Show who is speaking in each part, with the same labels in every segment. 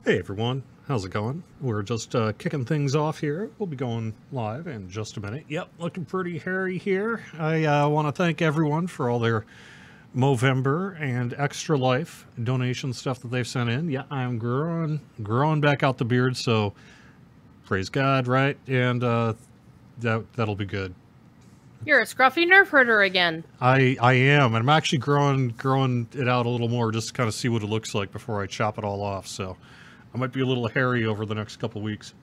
Speaker 1: Hey everyone, how's it going? We're just kicking things off here. We'll be going live in just a minute. Yep, looking pretty hairy here. I want to thank everyone for all their Movember and Extra Life donation stuff that they've sent in. Yeah, I'm growing back out the beard, so praise God, right? And that'll be good.
Speaker 2: You're a scruffy nerf herder again.
Speaker 1: I am, and I'm actually growing it out a little more just to kind of see what it looks like before I chop it all off. So I might be a little hairy over the next couple weeks.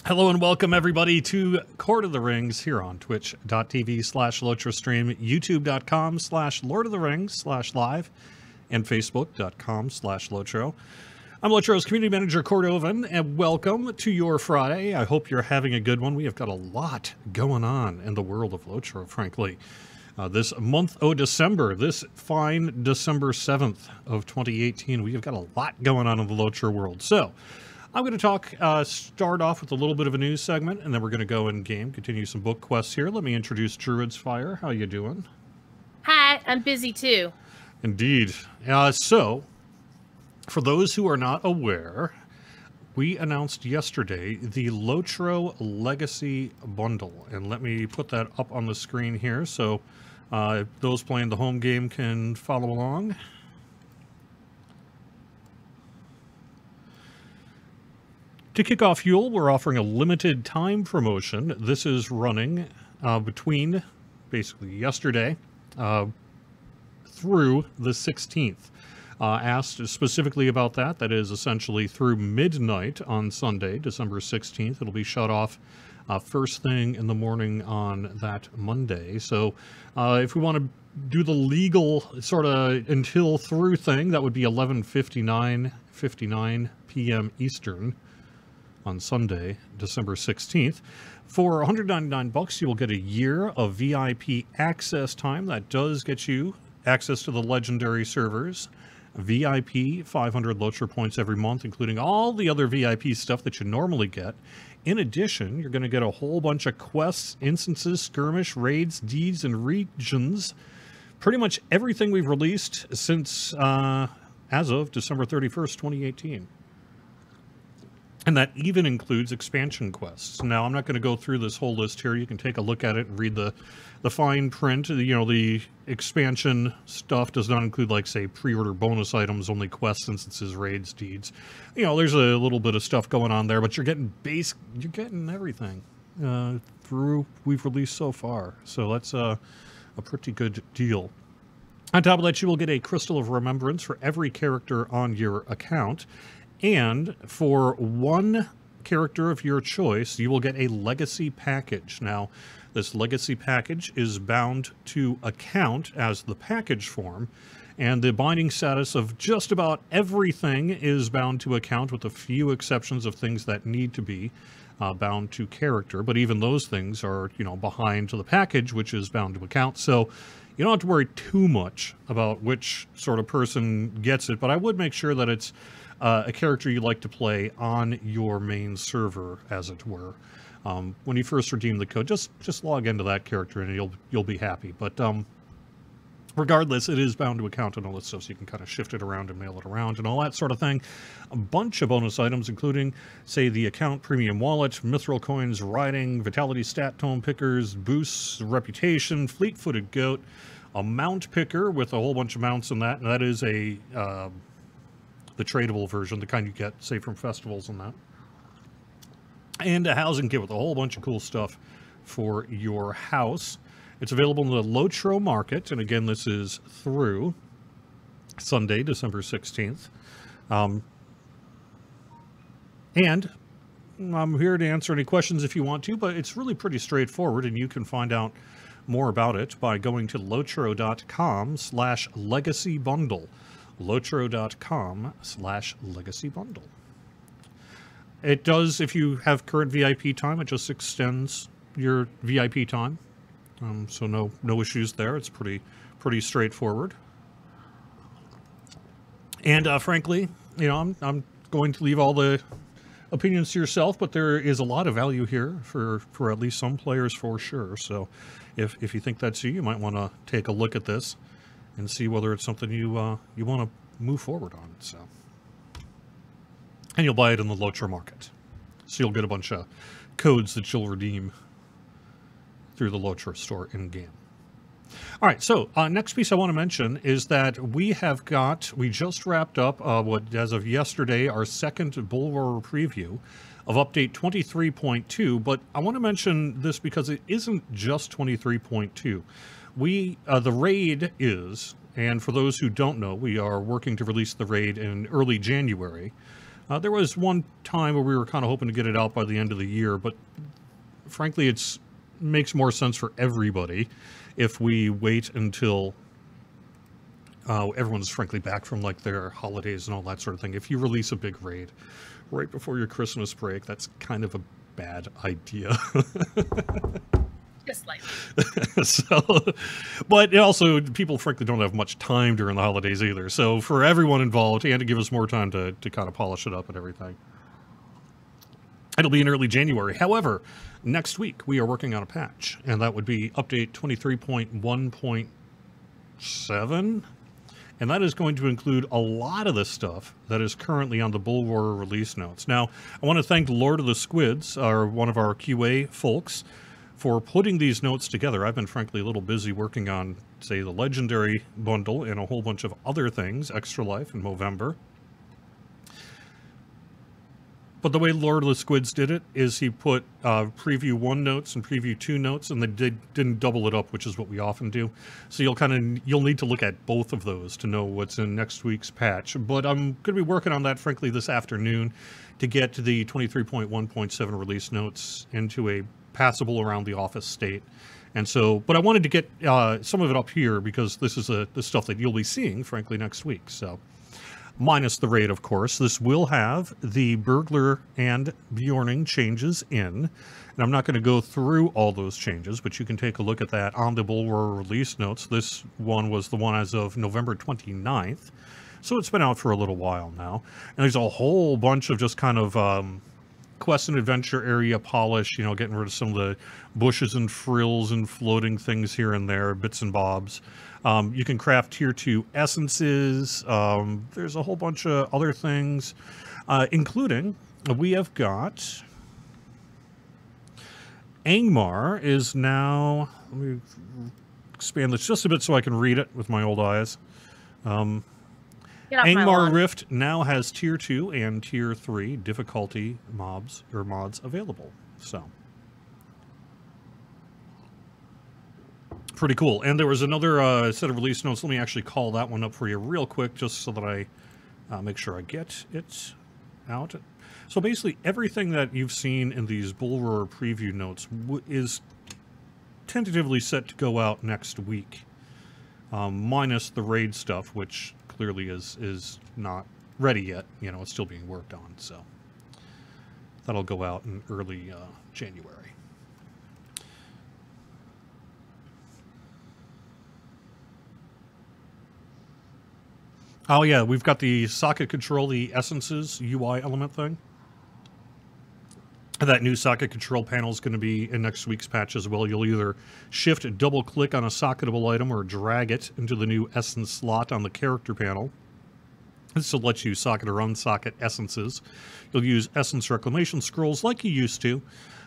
Speaker 1: Hello and welcome everybody to Court of the Rings here on twitch.tv/LotroStream, youtube.com/Lord of the Rings/live, and facebook.com/Lotro. I'm Lotro's community manager, Cordovan, and welcome to your Friday. I hope you're having a good one. We have got a lot going on in the world of Lotro, frankly. This month of December, this fine December 7th of 2018, we have got a lot going on in the Lotro world. So, I'm going to start off with a little bit of a news segment, and then we're going to go in game, continue some book quests here. Let me introduce Druid's Fire. How you doing?
Speaker 2: Hi, I'm busy too.
Speaker 1: Indeed. So, for those who are not aware, we announced yesterday the Lotro Legacy Bundle. And let me put that up on the screen here so those playing the home game can follow along. To kick off Yule, we're offering a limited time promotion. This is running between basically yesterday through the 16th. Asked specifically about that. That is essentially through midnight on Sunday, December 16th. It'll be shut off first thing in the morning on that Monday. So if we want to do the legal sort of until through thing, that would be 11:59 p.m. Eastern on Sunday, December 16th. For 199 bucks, you will get a year of VIP access time. That does get you access to the legendary servers, VIP 500 Lotro points every month, including all the other VIP stuff that you normally get. In addition, you're going to get a whole bunch of quests, instances, skirmish, raids, deeds, and regions. Pretty much everything we've released since as of December 31st, 2018. And that even includes expansion quests. Now, I'm not going to go through this whole list here. You can take a look at it and read the fine print. You know, the expansion stuff does not include, like, say, pre-order bonus items, only quests, instances, raids, deeds. You know, there's a little bit of stuff going on there, but you're getting everything through we've released so far. So that's a pretty good deal. On top of that, you will get a Crystal of Remembrance for every character on your account. And for one character of your choice, you will get a legacy package. Now, this legacy package is bound to account as the package form, and the binding status of just about everything is bound to account, with a few exceptions of things that need to be bound to character. But even those things are, you know, behind to the package, which is bound to account. So you don't have to worry too much about which sort of person gets it, but I would make sure that it's a character you like to play on your main server, as it were. When you first redeem the code, just log into that character and you'll be happy. But regardless, it is bound to account and all that stuff, so you can kind of shift it around and mail it around and all that sort of thing. A bunch of bonus items, including, say, the account premium wallet, mithril coins, riding, vitality stat tome pickers, boosts, reputation, fleet-footed goat, a mount picker with a whole bunch of mounts in that, and that is a the tradable version, the kind you get, say, from festivals and that. And a housing kit with a whole bunch of cool stuff for your house. It's available in the Lotro Market, and again, this is through Sunday, December 16th. And I'm here to answer any questions if you want to, but it's really pretty straightforward, and you can find out more about it by going to lotro.com/legacybundle. lotro.com/legacybundle. It does, if you have current VIP time, it just extends your VIP time. So no issues there. It's pretty straightforward. And frankly, you know, I'm going to leave all the opinions to yourself, but there is a lot of value here for at least some players for sure. So if you think that's you might want to take a look at this and see whether it's something you want to move forward on. So and you'll buy it in the Lotro market. So you'll get a bunch of codes that you'll redeem through the Lotro store in-game. All right, so next piece I want to mention is that we just wrapped up what, as of yesterday, our second Bull Roar preview of update 23.2, but I want to mention this because it isn't just 23.2. The raid is, and for those who don't know, we are working to release the raid in early January. There was one time where we were kind of hoping to get it out by the end of the year, but frankly, it makes more sense for everybody if we wait until everyone's frankly back from like their holidays and all that sort of thing. If you release a big raid right before your Christmas break, that's kind of a bad idea.
Speaker 2: Just like
Speaker 1: but also people frankly don't have much time during the holidays either. So for everyone involved, and to give us more time to kind of polish it up and everything, it'll be in early January. However, next week we are working on a patch, and that would be update 23.1.7. And that is going to include a lot of the stuff that is currently on the Bull Roar release notes. Now, I want to thank Lord of the Squids, one of our QA folks, for putting these notes together. I've been frankly a little busy working on, say, the Legendary bundle and a whole bunch of other things, Extra Life and Movember. But the way Lord of the Squids did it is he put Preview 1 notes and Preview 2 notes, and they didn't double it up, which is what we often do. So you'll need to look at both of those to know what's in next week's patch. But I'm going to be working on that, frankly, this afternoon to get to the 23.1.7 release notes into a passable around the office state. And so, but I wanted to get some of it up here because this is the stuff that you'll be seeing, frankly, next week. So, minus the raid, of course. This will have the Burglar and Bjorning changes in. And I'm not going to go through all those changes, but you can take a look at that on the Bull Roar release notes. This one was the one as of November 29th. So it's been out for a little while now. And there's a whole bunch of just kind of quest and adventure area polish, you know, getting rid of some of the bushes and frills and floating things here and there, bits and bobs. You can craft tier 2 essences. There's a whole bunch of other things, including we have got Angmar is now, let me expand this just a bit so I can read it with my old eyes. Angmar Rift now has tier 2 and tier 3 difficulty mods available. So pretty cool. And there was another set of release notes. Let me actually call that one up for you real quick just so that I make sure I get it out. So basically everything that you've seen in these Bull Roar preview notes is tentatively set to go out next week, minus the raid stuff, which clearly is not ready yet. You know, it's still being worked on, so that'll go out in early January. Oh yeah, we've got the socket control, the essences UI element thing. That new socket control panel is going to be in next week's patch as well. You'll either shift double click on a socketable item or drag it into the new essence slot on the character panel. This will let you socket or unsocket essences. You'll use essence reclamation scrolls like you used to.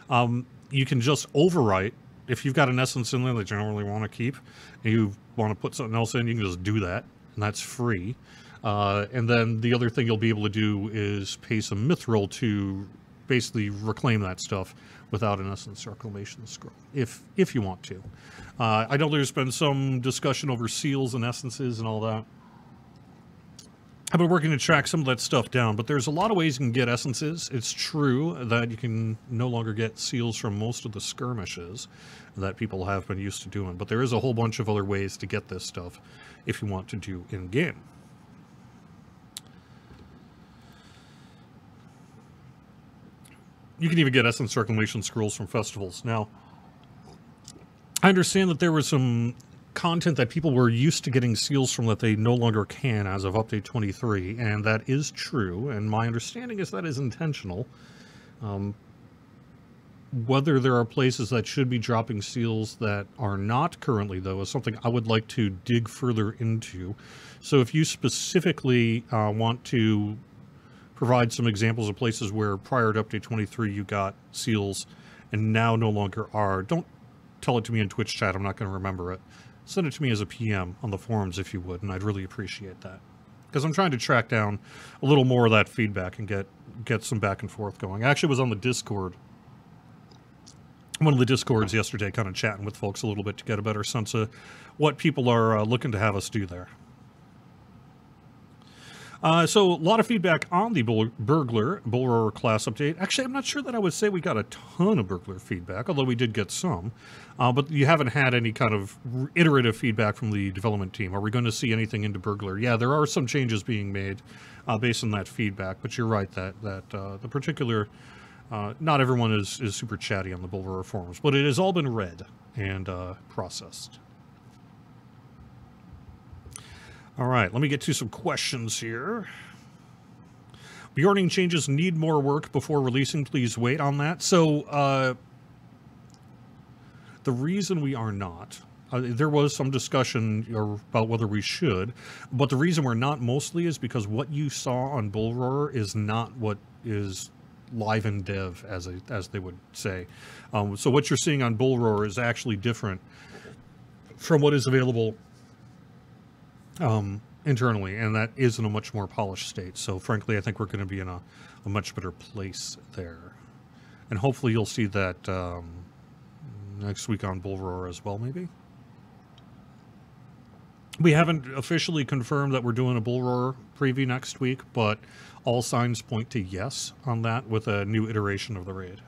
Speaker 1: You can just overwrite. If you've got an essence in there that you don't really want to keep, and you want to put something else in, you can just do that, and that's free. And then the other thing you'll be able to do is pay some mithril to basically reclaim that stuff without an essence reclamation scroll, if you want to. I know there's been some discussion over seals and essences and all that. I've been working to track some of that stuff down, but there's a lot of ways you can get essences. It's true that you can no longer get seals from most of the skirmishes that people have been used to doing, but there is a whole bunch of other ways to get this stuff if you want to do in-game. You can even get essence reclamation scrolls from festivals. Now, I understand that there was some content that people were used to getting seals from that they no longer can as of update 23, and that is true, and my understanding is that is intentional. Whether there are places that should be dropping seals that are not currently, though, is something I would like to dig further into. So if you specifically want to provide some examples of places where prior to update 23 you got seals and now no longer are. Don't tell it to me in Twitch chat. I'm not going to remember it. Send it to me as a PM on the forums if you would, and I'd really appreciate that. Because I'm trying to track down a little more of that feedback and get some back and forth going. I actually was on the Discord, one of the Discords yesterday, kind of chatting with folks a little bit to get a better sense of what people are looking to have us do there. So a lot of feedback on the Burglar Bull class update. Actually, I'm not sure that I would say we got a ton of Burglar feedback, although we did get some. But you haven't had any kind of iterative feedback from the development team. Are we going to see anything into Burglar? Yeah, there are some changes being made based on that feedback, but you're right that the particular... not everyone is super chatty on the Bull forums, but it has all been read and processed. All right, let me get to some questions here. Bjorning changes need more work before releasing. Please wait on that. So, the reason we are not, there was some discussion about whether we should, but the reason we're not mostly is because what you saw on Bull Roar is not what is live in dev, as they would say. So what you're seeing on Bull Roar is actually different from what is available internally, and that is in a much more polished state. So frankly, I think we're going to be in a much better place there. And hopefully you'll see that next week on Bull Roar as well, maybe. We haven't officially confirmed that we're doing a Bull Roar preview next week, but all signs point to yes on that with a new iteration of the raid.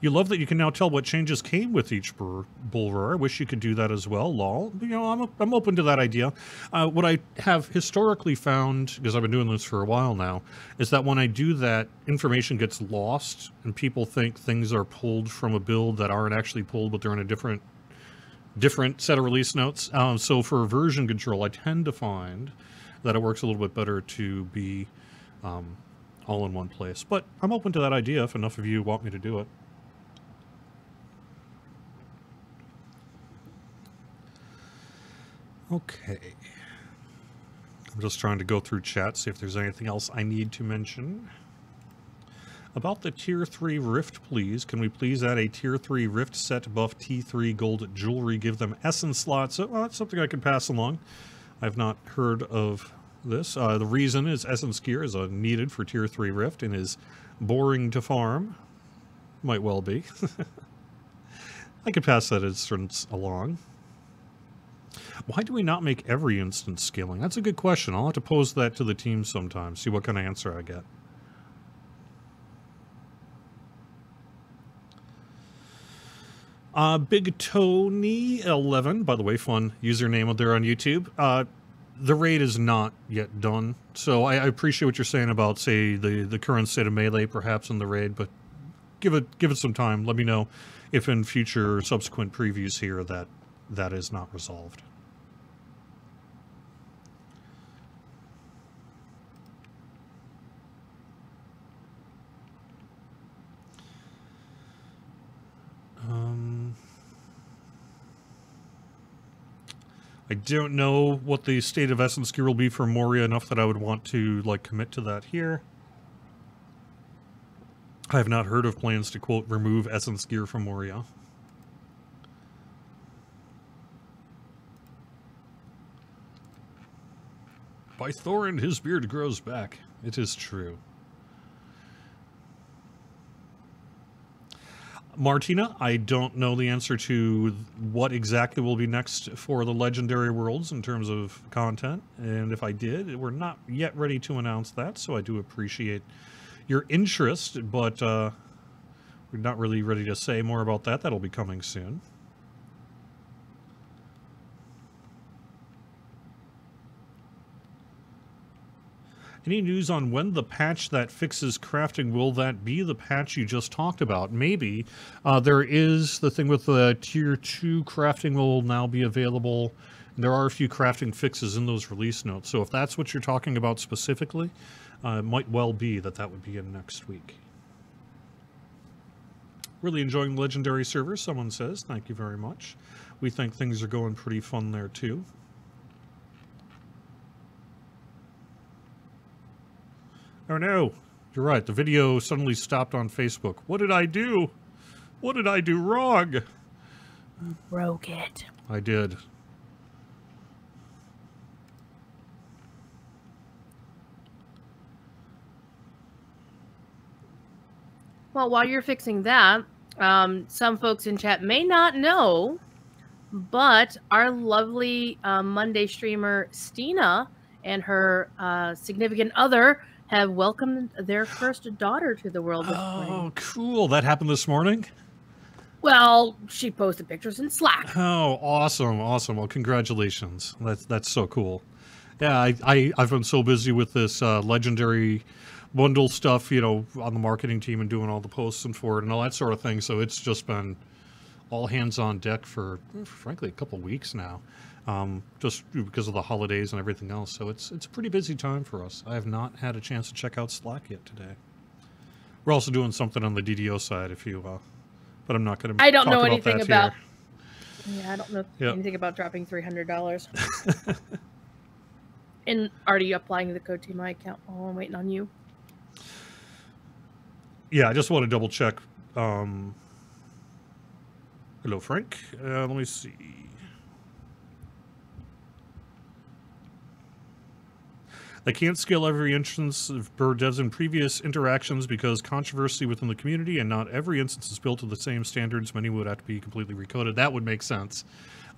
Speaker 1: You love that you can now tell what changes came with each Bull Roar. I wish you could do that as well, lol. You know, I'm open to that idea. What I have historically found, because I've been doing this for a while now, is that when I do that, information gets lost, and people think things are pulled from a build that aren't actually pulled, but they're in a different set of release notes. So for version control, I tend to find that it works a little bit better to be all in one place. But I'm open to that idea if enough of you want me to do it. Okay. I'm just trying to go through chat, see if there's anything else I need to mention. About the Tier 3 Rift, please. Can we please add a Tier 3 Rift set buff T3 gold jewelry? Give them Essence slots. Well, that's something I can pass along. I've not heard of this. The reason is Essence gear is needed for Tier 3 Rift and is boring to farm. Might well be. I could pass that instance along. Why do we not make every instance scaling? That's a good question. I'll have to pose that to the team sometime, see what kind of answer I get. Big Tony 11, by the way, fun username out there on YouTube. The raid is not yet done, so I appreciate what you're saying about, say, the current state of melee, perhaps in the raid, but give it some time. Let me know if in future subsequent previews here that is not resolved. I don't know what the state of Essence gear will be for Moria enough that I would want to, like, commit to that here. I have not heard of plans to, quote, remove Essence gear from Moria. By Thorin, his beard grows back. It is true. Martina, I don't know the answer to what exactly will be next for the Legendary Worlds in terms of content, and if I did, we're not yet ready to announce that, so I do appreciate your interest, but we're not really ready to say more about that. That'll be coming soon. Any news on when the patch that fixes crafting, will that be the patch you just talked about? Maybe. There is the thing with the Tier 2 crafting will now be available. There are a few crafting fixes in those release notes. So if that's what you're talking about specifically, it might well be that would be in next week. Really enjoying Legendary servers, someone says. Thank you very much. We think things are going pretty fun there too. Oh no, you're right. The video suddenly stopped on Facebook. What did I do? What did I do wrong?
Speaker 2: You broke it.
Speaker 1: I did.
Speaker 2: Well, while you're fixing that, some folks in chat may not know, but our lovely Monday streamer, Stina, and her significant other have welcomed their first daughter to the world this morning.
Speaker 1: Oh, cool. That happened this morning?
Speaker 2: Well, she posted pictures in Slack.
Speaker 1: Oh, awesome, awesome. Well, congratulations. That's so cool. Yeah, I've been so busy with this legendary bundle stuff, you know, on the marketing team and doing all the posts and for it and all that sort of thing. So it's just been all hands on deck for, frankly, a couple weeks now, just because of the holidays and everything else. So it's a pretty busy time for us. I have not had a chance to check out Slack yet today. We're also doing something on the DDO side, if you, but I'm not going to.
Speaker 2: I don't know anything about.
Speaker 1: Here.
Speaker 2: Yeah, I don't know anything about dropping $300. And are you applying the code to my account while I'm waiting on you?
Speaker 1: Yeah, I just want to double check. Hello, Frank. Let me see. They can't scale every instance of bird devs in previous interactions because controversy within the community, and not every instance is built to the same standards. Many would have to be completely recoded. That would make sense.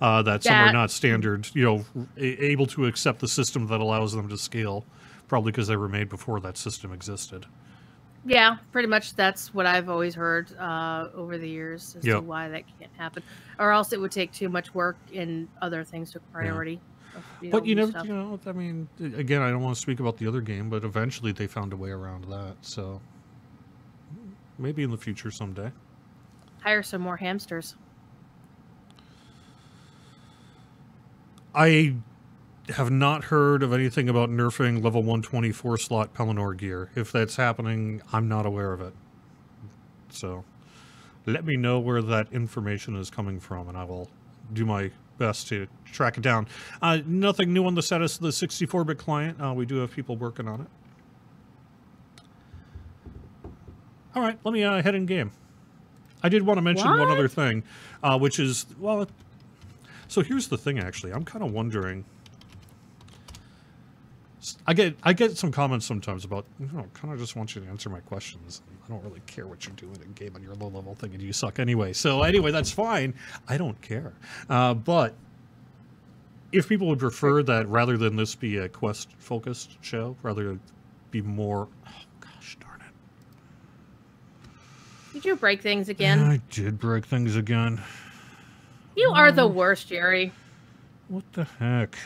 Speaker 1: That some are not standard, you know, able to accept the system that allows them to scale, probably because they were made before that system existed.
Speaker 2: Yeah, pretty much that's what I've always heard over the years as to why that can't happen. Or else it would take too much work and other things took priority.
Speaker 1: Yeah. But you never, you know, I mean, again, I don't want to speak about the other game, but eventually they found a way around that. So maybe in the future someday.
Speaker 2: Hire some more hamsters.
Speaker 1: I have not heard of anything about nerfing level 124 slot Pelennor gear. If that's happening, I'm not aware of it. So let me know where that information is coming from, and I will do my best to track it down. Nothing new on the status of the 64-bit client. We do have people working on it. All right, let me head in game. I did want to mention one other thing, which is, well, so here's the thing, actually. I'm kind of wondering. I get some comments sometimes about, you know, kind of just want you to answer my questions. I don't really care what you're doing in game on your low-level thing, and you suck anyway. So anyway, that's fine. I don't care. But if people would prefer that rather than this be a quest-focused show, rather be more... Oh, gosh darn it.
Speaker 2: Did you break things again?
Speaker 1: I did break things again.
Speaker 2: You are the worst, Jerry.
Speaker 1: What the heck?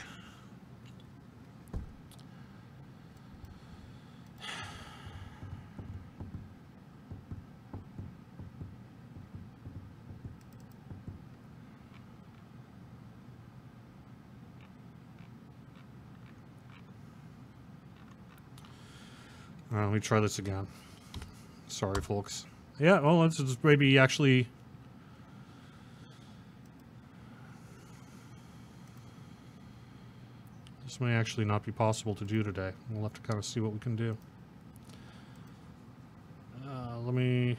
Speaker 1: Let me try this again. Sorry, folks. Yeah, well, let's just maybe actually... This may actually not be possible to do today. We'll have to kind of see what we can do. Let me...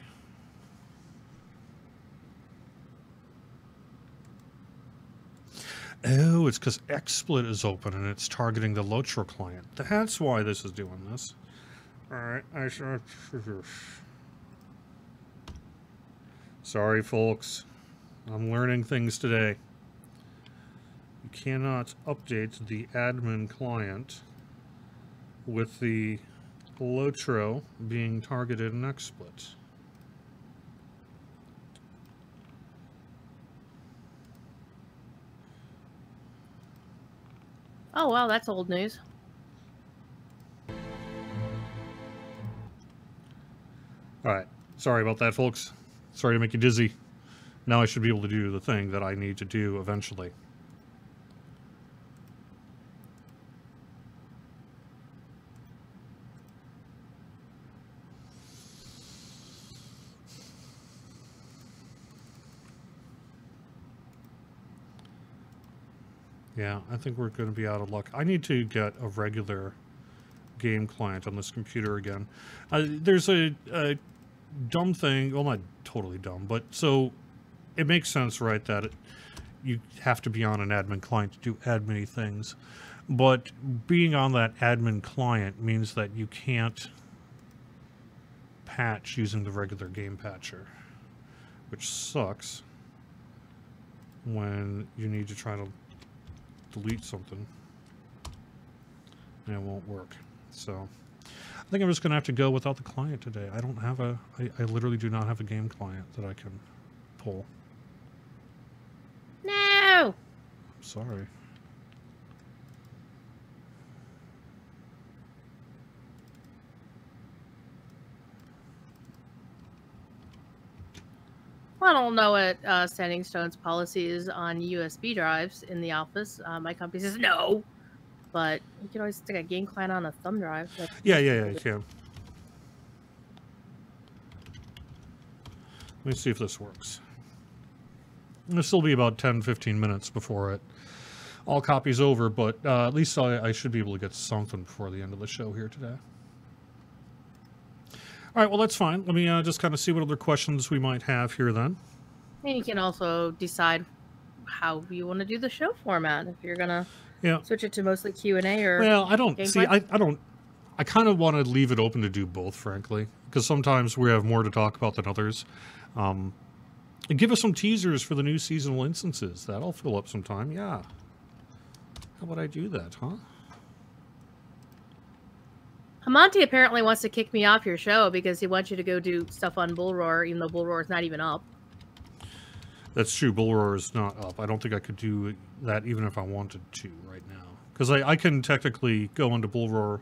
Speaker 1: Oh, it's because XSplit is open and it's targeting the Lotro client. That's why this is doing this. Alright, sorry, folks. I'm learning things today. You cannot update the admin client with the Lotro being targeted in XSplit.
Speaker 2: Oh, well, that's old news.
Speaker 1: Alright, sorry about that, folks. Sorry to make you dizzy. Now I should be able to do the thing that I need to do eventually. Yeah, I think we're going to be out of luck. I need to get a regular game client on this computer again. There's a dumb thing, well, not totally dumb, but so it makes sense, right, that you have to be on an admin client to do admin things. But being on that admin client means that you can't patch using the regular game patcher, which sucks when you need to try to delete something and it won't work. So I think I'm just going to have to go without the client today. I don't have I literally do not have a game client that I can pull.
Speaker 2: No!
Speaker 1: I'm sorry.
Speaker 2: I don't know what Standing Stone's policy is on USB drives in the office. My company says no, but you can always stick a game client on a thumb drive.
Speaker 1: Yeah, you can. Let me see if this works. It'll still be about 10-15 minutes before it all copies over, but at least I should be able to get something before the end of the show here today. All right, well, that's fine. Let me just kind of see what other questions we might have here then.
Speaker 2: And you can also decide how you want to do the show format. If you're going to switch it to mostly Q&A or...
Speaker 1: Well, I don't... See,
Speaker 2: I
Speaker 1: kind of want to leave it open to do both, frankly, because sometimes we have more to talk about than others. And give us some teasers for the new seasonal instances. That'll fill up some time, yeah. How would I do that, huh?
Speaker 2: Hamonti apparently wants to kick me off your show because he wants you to go do stuff on Bull Roar, even though Bull Roar is not even up.
Speaker 1: That's true. Bull Roar is not up. I don't think I could do that even if I wanted to right now. Because I can technically go into Bull Roar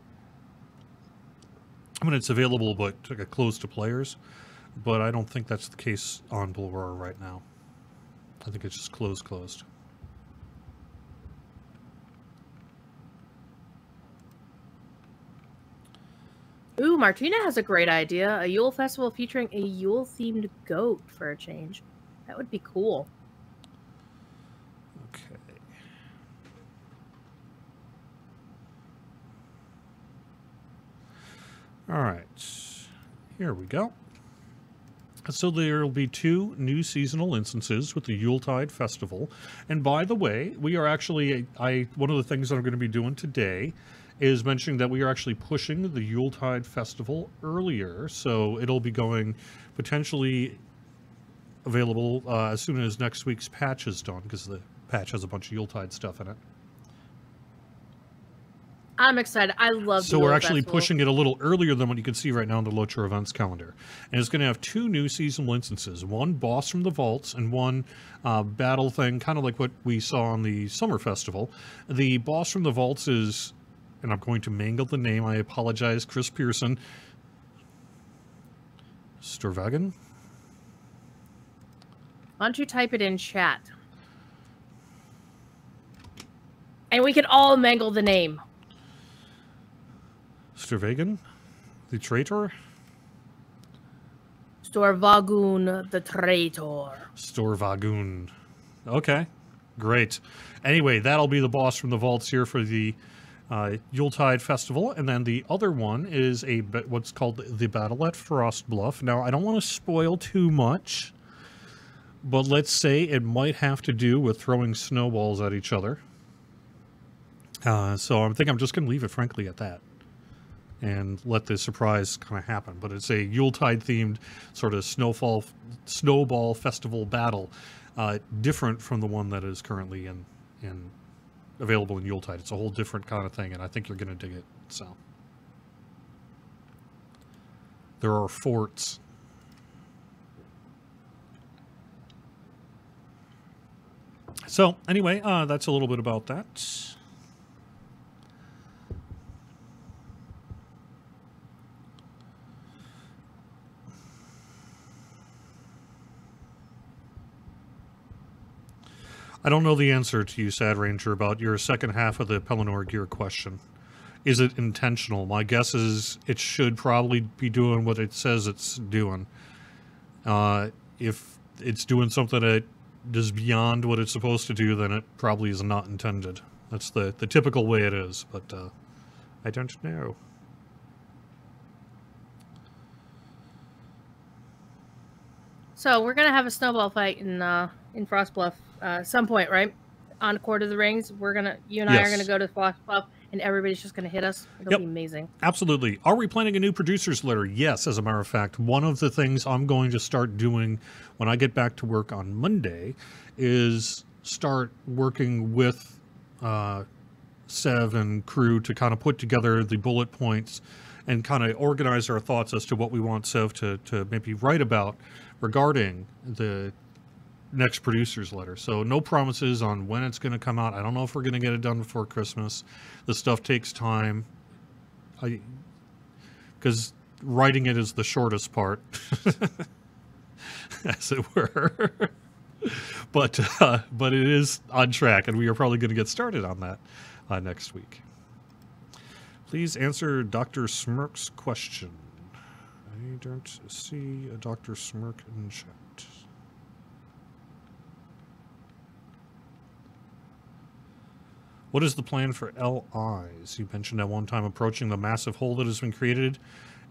Speaker 1: when it's available, but closed to players. But I don't think that's the case on Bull Roar right now. I think it's just closed.
Speaker 2: Ooh, Martina has a great idea. A Yule festival featuring a Yule-themed goat for a change. That would be cool.
Speaker 1: Okay. All right. Here we go. So there will be 2 new seasonal instances with the Yuletide Festival. And by the way, we are actually... one of the things that I'm going to be doing today is mentioning that we are actually pushing the Yuletide Festival earlier, so it'll be going potentially available as soon as next week's patch is done, because the patch has a bunch of Yuletide stuff in it.
Speaker 2: I'm excited. I love
Speaker 1: So we're actually pushing it a little earlier than what you can see right now on the Lotro events calendar. And it's going to have 2 new seasonal instances. One boss from the vaults and one battle thing, kind of like what we saw on the summer festival. The boss from the vaults is... and I'm going to mangle the name. I apologize, Chris Pearson. Storvagen?
Speaker 2: Why don't you type it in chat? And we can all mangle the name.
Speaker 1: Storvagen? The traitor?
Speaker 2: Storvagun the traitor.
Speaker 1: Storvagun. Okay, great. Anyway, that'll be the boss from the vaults here for the Yuletide Festival, and then the other one is what's called the Battle at Frostbluff. Now, I don't want to spoil too much, but let's say it might have to do with throwing snowballs at each other. So I think I'm just going to leave it, frankly, at that, and let the surprise kind of happen. But it's a Yuletide-themed sort of snowball festival battle, different from the one that is currently available in Yuletide. It's a whole different kind of thing, and I think you're going to dig it. So there are forts. So anyway, that's a little bit about that. I don't know the answer to you, Sad Ranger, about your second half of the Pelennor gear question. Is it intentional? My guess is it should probably be doing what it says it's doing. If it's doing something that is beyond what it's supposed to do, then it probably is not intended. That's the typical way it is, but I don't know.
Speaker 2: So we're gonna have a snowball fight in Frostbluff some point, right? On Court of the Rings, you and I are gonna go to Frostbluff, and everybody's just gonna hit us. It'll be amazing.
Speaker 1: Absolutely. Are we planning a new producer's letter? Yes, as a matter of fact. One of the things I'm going to start doing when I get back to work on Monday is start working with Sev and crew to kind of put together the bullet points and kind of organize our thoughts as to what we want Sev to maybe write about regarding the next producer's letter. So no promises on when it's going to come out. I don't know if we're going to get it done before Christmas. This stuff takes time. Because writing it is the shortest part, as it were. but it is on track, and we are probably going to get started on that next week. Please answer Dr. Smirk's question. I don't see a Dr. Smirk in chat. What is the plan for LIs? You mentioned at one time approaching the massive hole that has been created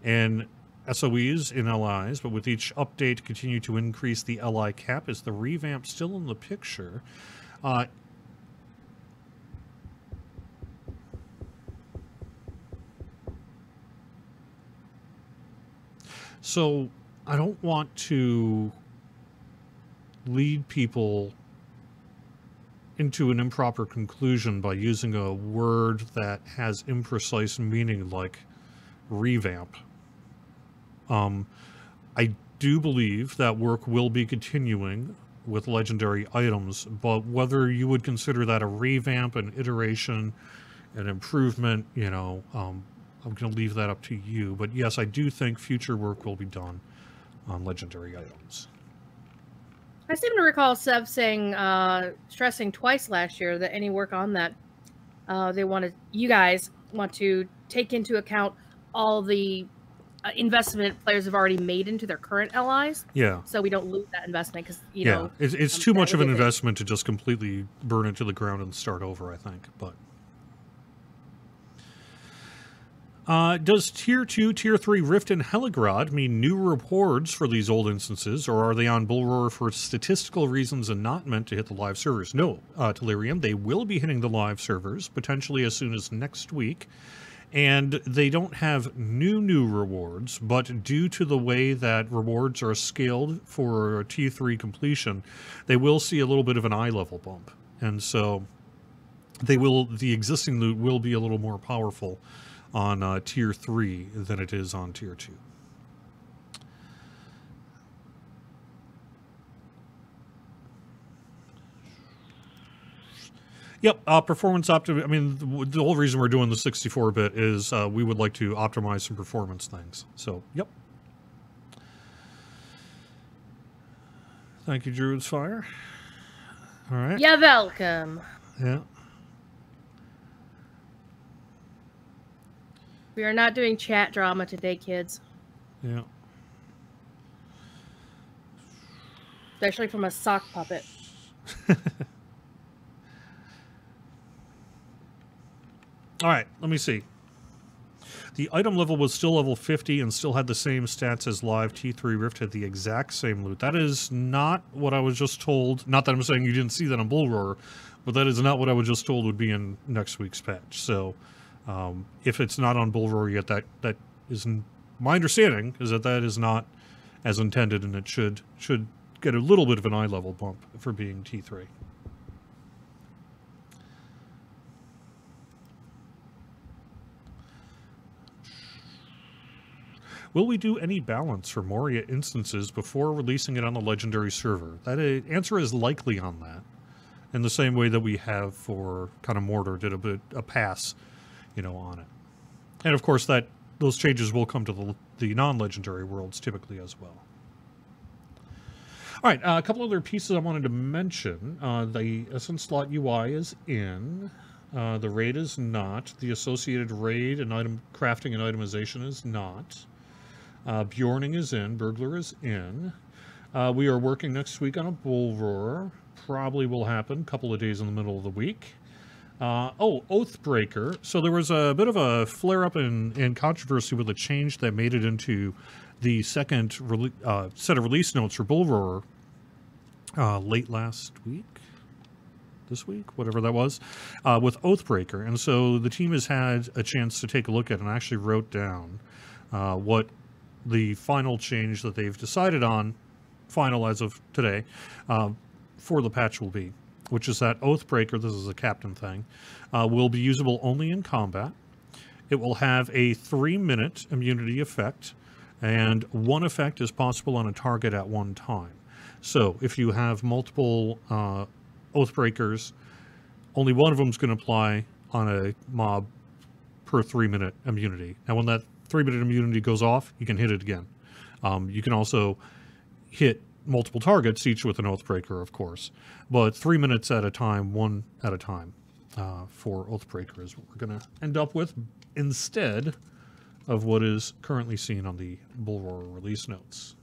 Speaker 1: in SOEs in LIs, but with each update continue to increase the LI cap. Is the revamp still in the picture? So I don't want to lead people into an improper conclusion by using a word that has imprecise meaning like revamp. I do believe that work will be continuing with legendary items, but whether you would consider that a revamp, an iteration, an improvement, you know, I'm going to leave that up to you. But yes, I do think future work will be done on legendary items.
Speaker 2: I seem to recall Sev saying, stressing twice last year that any work on that, you guys want to take into account all the investment players have already made into their current LIs.
Speaker 1: Yeah.
Speaker 2: So we don't lose that investment because, you know.
Speaker 1: It's too much of an investment to just completely burn it to the ground and start over, I think. But does Tier 2, Tier 3 Rift and Heligrod mean new rewards for these old instances, or are they on Bullroar for statistical reasons and not meant to hit the live servers? No, Delirium, they will be hitting the live servers, potentially as soon as next week, and they don't have new rewards, but due to the way that rewards are scaled for T3 completion, they will see a little bit of an eye level bump, and so the existing loot will be a little more powerful on Tier 3 than it is on Tier 2. Yep, performance optim. I mean, the whole reason we're doing the 64-bit is we would like to optimize some performance things. So, yep. Thank you, Druid's Fire. All right.
Speaker 2: You're welcome.
Speaker 1: Yeah.
Speaker 2: We are not doing chat drama today, kids.
Speaker 1: Yeah.
Speaker 2: Especially from a sock puppet.
Speaker 1: All right, let me see. The item level was still level 50 and still had the same stats as live. T3 Rift had the exact same loot. That is not what I was just told. Not that I'm saying you didn't see that on Bullroar, but that is not what I was just told would be in next week's patch. So if it's not on Bullroar yet, that isn't my understanding is that is not as intended, and it should get a little bit of an eye level bump for being T3. Will we do any balance for Moria instances before releasing it on the legendary server? That answer is likely on that, in the same way that we have for kind of Mordor did a pass, you know, on it. And of course those changes will come to the non-legendary worlds typically as well. All right, a couple other pieces I wanted to mention. The Essence Slot UI is in. The raid is not. The associated raid and item crafting and itemization is not. Bjorning is in. Burglar is in. We are working next week on a Bull Roar. Probably will happen a couple of days in the middle of the week. Oathbreaker. So there was a bit of a flare-up in controversy with a change that made it into the second set of release notes for Bull Roar late last week, this week, whatever that was, with Oathbreaker. And so the team has had a chance to take a look at and actually wrote down what the final change that they've decided on, final as of today, for the patch will be, which is that Oathbreaker, this is a captain thing, will be usable only in combat. It will have a 3-minute immunity effect, and one effect is possible on a target at one time. So if you have multiple Oathbreakers, only one of them is going to apply on a mob per 3-minute immunity. And when that 3-minute immunity goes off, you can hit it again. You can also hit multiple targets, each with an Oathbreaker, of course. But 3 minutes at a time, one at a time, for Oathbreaker is what we're going to end up with, instead of what is currently seen on the Bull Roar release notes.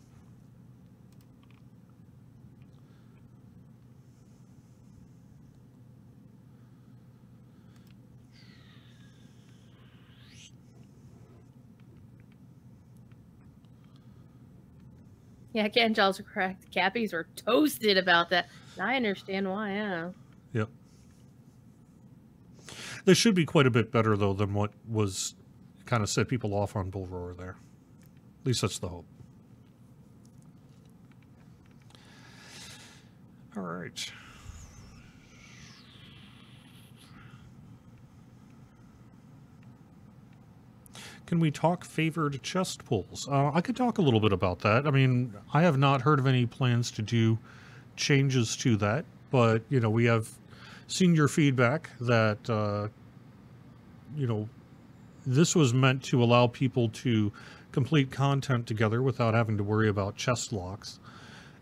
Speaker 2: Yeah, Cangel's correct. Cappies are toasted about that. I understand why, yeah.
Speaker 1: Yep. This should be quite a bit better, though, than what was kind of set people off on Bull Roar there. At least that's the hope. All right. Can we talk favored chest pulls? I could talk a little bit about that. I mean, I have not heard of any plans to do changes to that, but, you know, we have seen your feedback that, you know, this was meant to allow people to complete content together without having to worry about chest locks.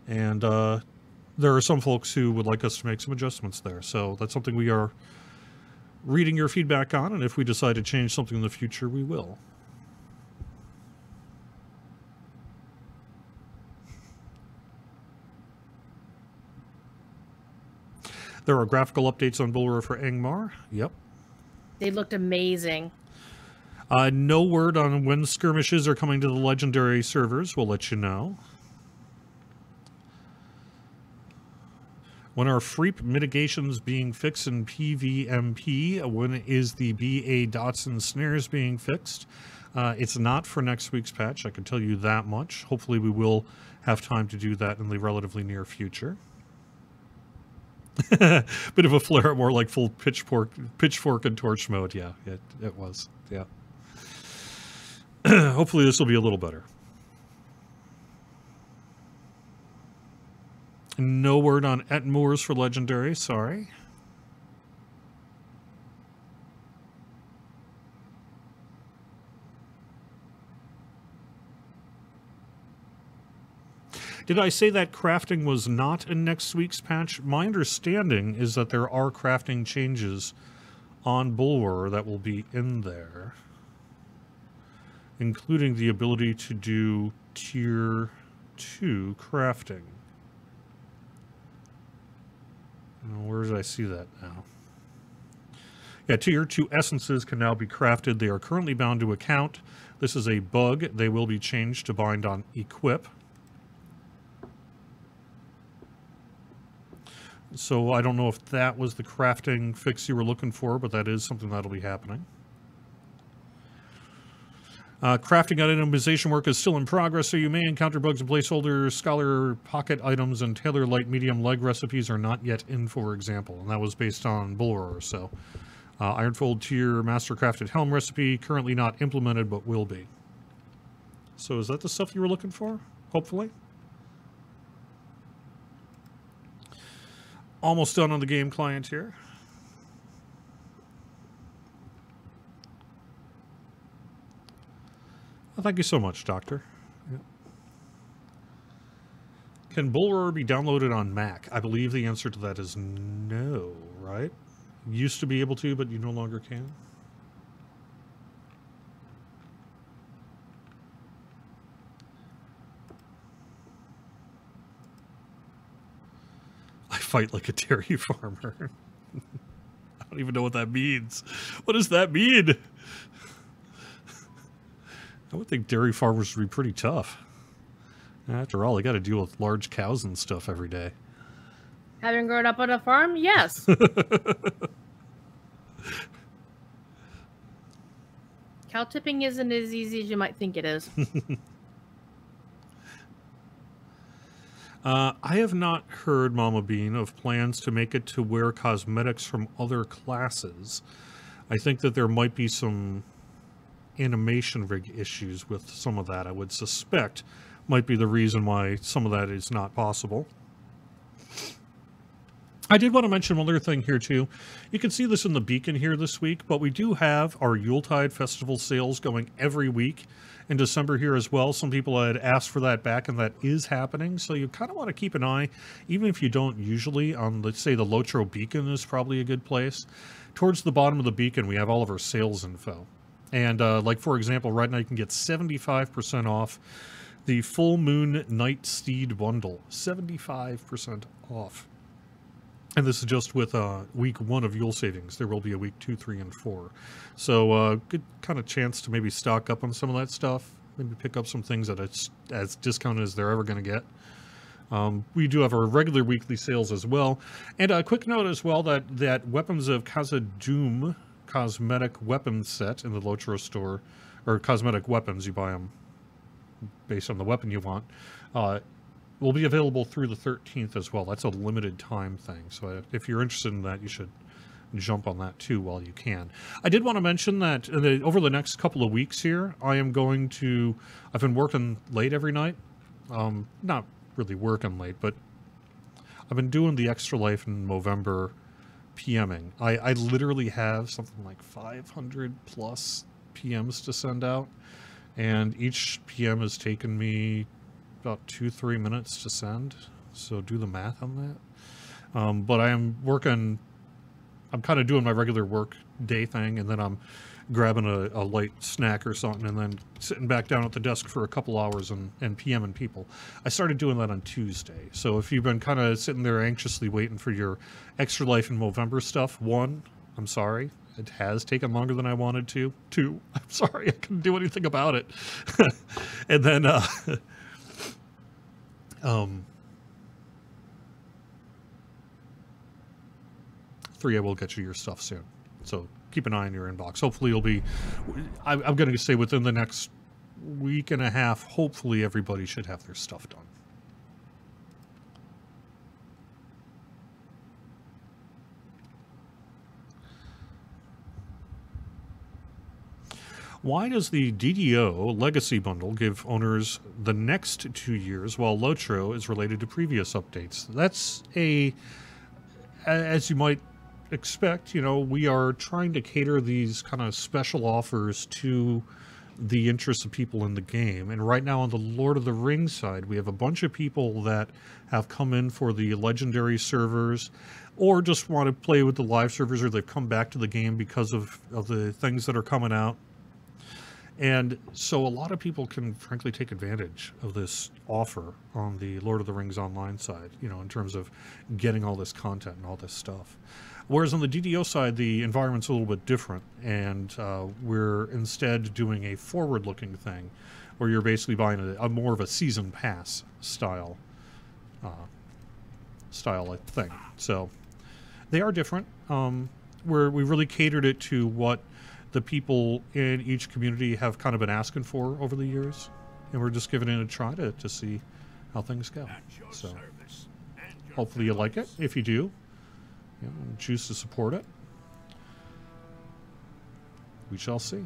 Speaker 1: And there are some folks who would like us to make some adjustments there. So that's something we are reading your feedback on, and if we decide to change something in the future, we will. There are graphical updates on Bull Roar for Angmar. Yep.
Speaker 2: They looked amazing.
Speaker 1: No word on when skirmishes are coming to the legendary servers. We'll let you know. When are Freep mitigations being fixed in PVMP? When is the BA dots and snares being fixed? It's not for next week's patch, I can tell you that much. Hopefully we will have time to do that in the relatively near future. Bit of a flare, more like full pitchfork and torch mode. Yeah, it was. Yeah. Hopefully this will be a little better. No word on Etmoors for Legendary, sorry. Did I say that crafting was not in next week's patch? My understanding is that there are crafting changes on Bull Roar that will be in there, including the ability to do Tier 2 crafting. Where did I see that now? Yeah, Tier 2 essences can now be crafted. They are currently bound to account. This is a bug. They will be changed to bind on equip. So I don't know if that was the crafting fix you were looking for, but that is something that'll be happening. Crafting itemization work is still in progress, so you may encounter bugs in placeholders. Scholar pocket items and tailor light medium leg recipes are not yet in, for example, and that was based on Bull Roar. So Ironfold tier master crafted helm recipe currently not implemented, but will be. So is that the stuff you were looking for? Hopefully. Almost done on the game client here. Well, thank you so much, Doctor. Yeah. Can Bull Roar be downloaded on Mac? I believe the answer to that is no, right? Used to be able to, but you no longer can. I fight like a dairy farmer. I don't even know what that means. What does that mean? I would think dairy farmers would be pretty tough. After all, I got to deal with large cows and stuff every day.
Speaker 2: Having grown up on a farm, yes. Cow tipping isn't as easy as you might think it is.
Speaker 1: I have not heard, Mama Bean, of plans to make it to wear cosmetics from other classes. I think that there might be some animation rig issues with some of that. I would suspect might be the reason why some of that is not possible. I did want to mention one other thing here too. You can see this in the beacon here this week, but we do have our Yuletide festival sales going every week in December here as well. Some people had asked for that back, and that is happening. So you kind of want to keep an eye, even if you don't usually, on, let's say, the Lotro beacon is probably a good place. Towards the bottom of the beacon, we have all of our sales info. And like, for example, right now you can get 75% off the Full Moon Night Steed bundle. 75% off. And this is just with week 1 of Yule savings. There will be a week 2, 3, and 4. So good kind of chance to maybe stock up on some of that stuff. Maybe pick up some things that it's as discounted as they're ever going to get. We do have our regular weekly sales as well. And a quick note as well that Weapons of Khazad-dûm cosmetic weapons set in the Lotro store, or cosmetic weapons, you buy them based on the weapon you want, will be available through the 13th as well. That's a limited time thing. So if you're interested in that, you should jump on that too while you can. I did want to mention that over the next couple of weeks here, I've been working late every night. Not really working late, but I've been doing the Extra Life in Movember PMing. I literally have something like 500 plus PMs to send out, and each PM has taken me about 2-3 minutes to send, so do the math on that. But I'm kind of doing my regular work day thing, and then I'm grabbing a light snack or something, and then sitting back down at the desk for a couple hours and PMing people. I started doing that on Tuesday. So if you've been kind of sitting there anxiously waiting for your Extra Life in Movember stuff, 1, I'm sorry. It has taken longer than I wanted to. 2, I'm sorry. I couldn't do anything about it. And then, 3, I will get you your stuff soon. So keep an eye on your inbox. Hopefully you'll be, I'm going to say within the next week and a half, hopefully everybody should have their stuff done. Why does the DDO Legacy Bundle give owners the next 2 years while Lotro is related to previous updates? That's as you might expect, we are trying to cater these kind of special offers to the interests of people in the game. And right now on the Lord of the Rings side, we have a bunch of people that have come in for the legendary servers, or just want to play with the live servers, or they've come back to the game because of the things that are coming out. And so a lot of people can frankly take advantage of this offer on the Lord of the Rings Online side, in terms of getting all this content and all this stuff. Whereas on the DDO side, the environment's a little bit different, and we're instead doing a forward-looking thing, where you're basically buying a more of a season pass style thing. So they are different. We really catered it to what the people in each community have kind of been asking for over the years, and we're just giving it a try to see how things go. So hopefully you like it. If you do, choose to support it. We shall see.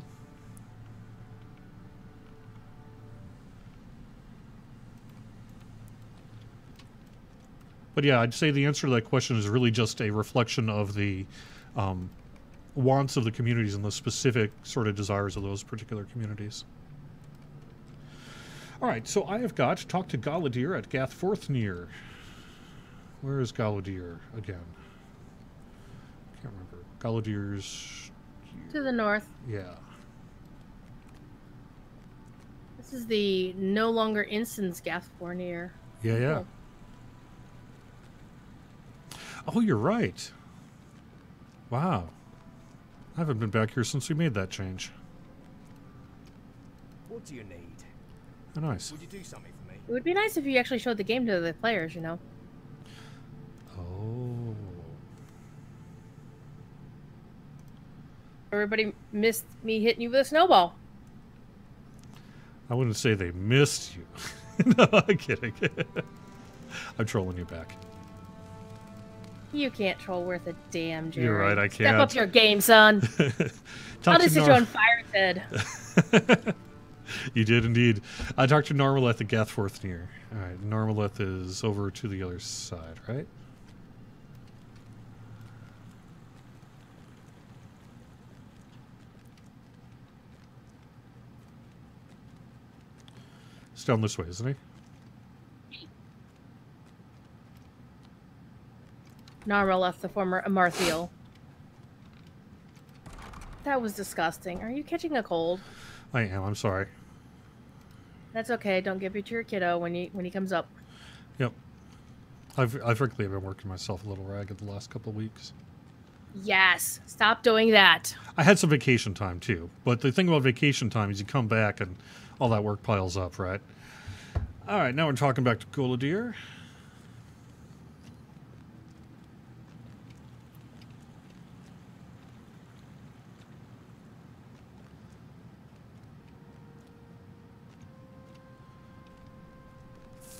Speaker 1: But yeah, I'd say the answer to that question is really just a reflection of the wants of the communities and the specific sort of desires of those particular communities. All right, so I have got to talk to Galadir at Gathforthnear. Where is Galadir again? Can't remember. Galadir's
Speaker 2: to the north.
Speaker 1: Yeah.
Speaker 2: This is the no longer instance Gathforthnear.
Speaker 1: Yeah.
Speaker 2: Cool.
Speaker 1: Oh, you're right. Wow. I haven't been back here since we made that change.
Speaker 3: What do you need?
Speaker 1: Oh, nice.
Speaker 3: Would you do something for me?
Speaker 2: It would be nice if you actually showed the game to the players, you know.
Speaker 1: Oh.
Speaker 2: Everybody missed me hitting you with a snowball.
Speaker 1: I wouldn't say they missed you. No, I'm kidding. I'm trolling you back.
Speaker 2: You can't troll worth a damn, Jerry.
Speaker 1: You're right, I can't.
Speaker 2: Step up your game, son. I'll just set you on fire head.
Speaker 1: You did indeed. I talked to Normaleth at Gathforth near. Alright, Normaleth is over to the other side, right? It's down this way, isn't he?
Speaker 2: Nara left the former Amarthiel. That was disgusting. Are you catching a cold?
Speaker 1: I am, I'm sorry.
Speaker 2: That's okay. Don't give it to your kiddo when he comes up.
Speaker 1: Yep. I've frankly been working myself a little ragged the last couple of weeks.
Speaker 2: Yes. Stop doing that.
Speaker 1: I had some vacation time too, but the thing about vacation time is you come back and all that work piles up, right? Alright, now we're talking back to Goladir.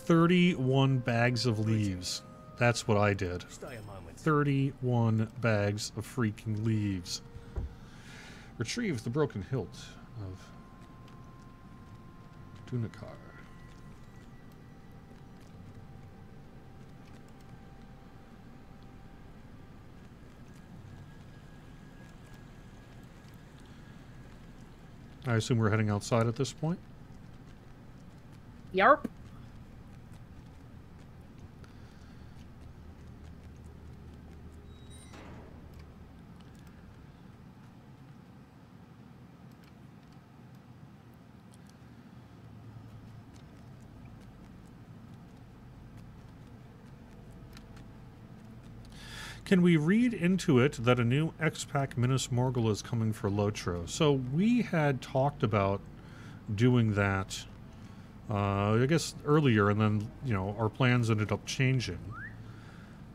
Speaker 1: $31 bags of leaves. That's what I did. 31 bags of freaking leaves. Retrieve the broken hilt of Dunakar. I assume we're heading outside at this point?
Speaker 2: Yarp.
Speaker 1: Can we read into it that a new X-Pac Minas Morgul is coming for Lotro? So we had talked about doing that, I guess, earlier, and then, you know, our plans ended up changing.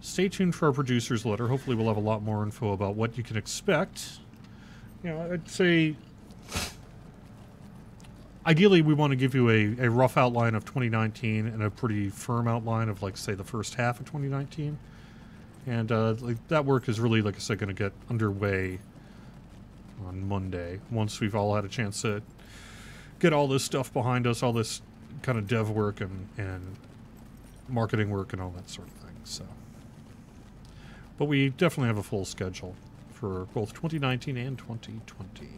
Speaker 1: Stay tuned for our producer's letter. Hopefully we'll have a lot more info about what you can expect. You know, I'd say, ideally we want to give you a rough outline of 2019 and a pretty firm outline of, like, say, the first half of 2019. And like, that work is really, like I said, going to get underway on Monday, once we've all had a chance to get all this stuff behind us, all this kind of dev work and marketing work and all that sort of thing. So, but we definitely have a full schedule for both 2019 and 2020.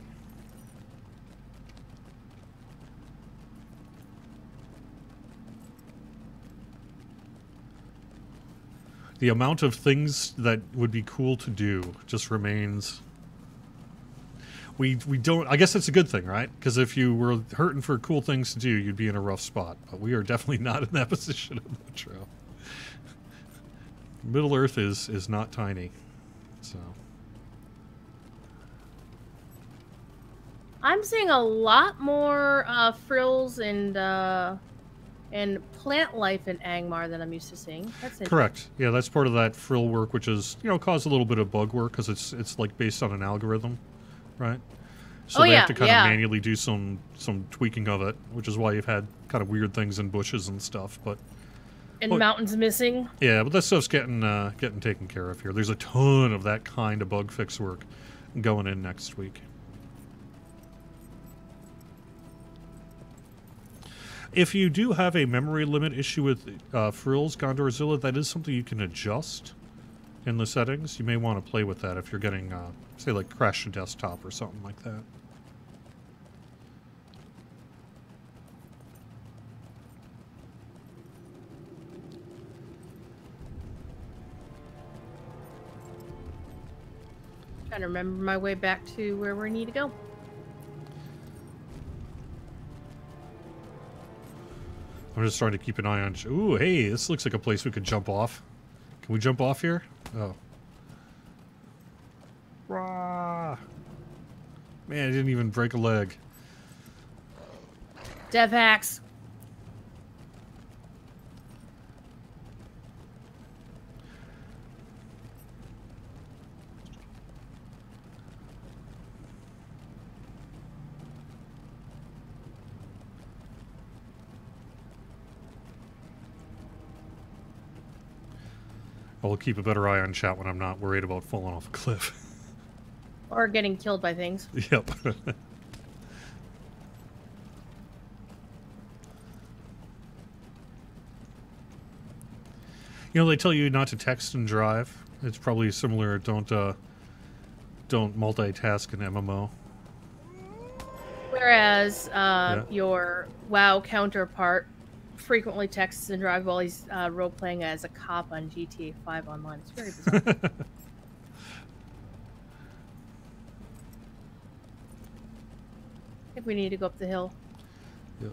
Speaker 1: The amount of things that would be cool to do just remains. We don't. I guess it's a good thing, right? Because if you were hurting for cool things to do, you'd be in a rough spot. But we are definitely not in that position of Lotro. Middle Earth is not tiny, so.
Speaker 2: I'm seeing a lot more frills and plant life in Angmar than I'm used to seeing. That's
Speaker 1: correct. Yeah, that's part of that frill work, which is, you know, caused a little bit of bug work because it's like based on an algorithm, right? So they have to kind of manually do some tweaking of it, which is why you've had kind of weird things in bushes and stuff. But
Speaker 2: mountains missing.
Speaker 1: Yeah, but that stuff's getting taken care of here. There's a ton of that kind of bug fix work going in next week. If you do have a memory limit issue with frills, Gondorzilla, that is something you can adjust in the settings. You may want to play with that if you're getting, say, like crash to desktop or something like that.
Speaker 2: Trying to remember my way back to where we need to go.
Speaker 1: I'm just trying to keep an eye on... Ooh, hey, this looks like a place we could jump off. Can we jump off here? Oh. Rah! Man, I didn't even break a leg.
Speaker 2: Dev hacks.
Speaker 1: I'll keep a better eye on chat when I'm not worried about falling off a cliff.
Speaker 2: Or getting killed by things.
Speaker 1: Yep. You know, they tell you not to text and drive. It's probably similar. Don't multitask in MMO.
Speaker 2: Whereas your WoW counterpart frequently texts and drives while he's role-playing as a cop on GTA 5 Online. It's very bizarre. I think we need to go up the hill.
Speaker 1: Yep.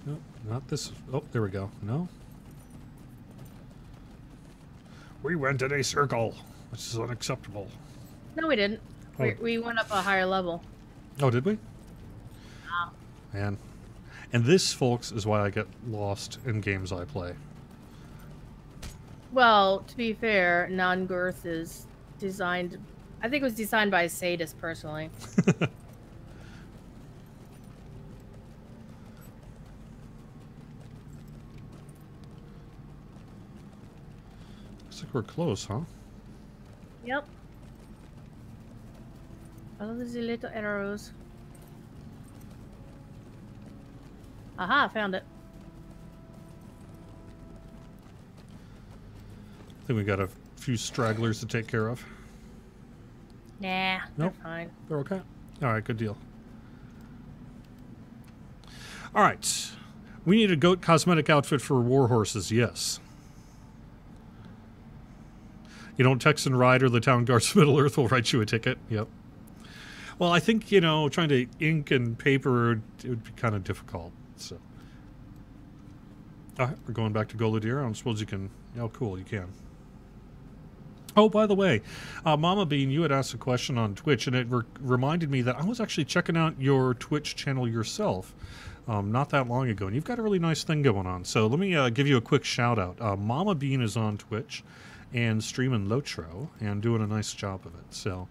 Speaker 1: Nope, not this. Oh, there we go. No. We went in a circle, which is unacceptable.
Speaker 2: No, we didn't.
Speaker 1: Oh.
Speaker 2: We went up a higher level.
Speaker 1: Oh, did we?
Speaker 2: Wow.
Speaker 1: Man. And this, folks, is why I get lost in games I play.
Speaker 2: Well, to be fair, non-girth is designed... I think it was designed by a sadist, personally.
Speaker 1: Looks like we're close, huh?
Speaker 2: Yep. Follow the little arrows. Aha, found it.
Speaker 1: I think we got a few stragglers to take care of.
Speaker 2: Nah,
Speaker 1: Nope.
Speaker 2: they're fine.
Speaker 1: They're okay? Alright, good deal. Alright. We need a goat cosmetic outfit for war horses, yes. You don't text and ride or the town guards of Middle Earth will write you a ticket. Yep. Well, I think, you know, trying to ink and paper, it would be kind of difficult. So, all right, we're going back to Goladier. I don't suppose you can. Oh, cool, you can. Oh, by the way, Mama Bean, you had asked a question on Twitch, and it reminded me that I was actually checking out your Twitch channel yourself not that long ago, and you've got a really nice thing going on. So let me give you a quick shout out. Mama Bean is on Twitch and streaming Lotro and doing a nice job of it. So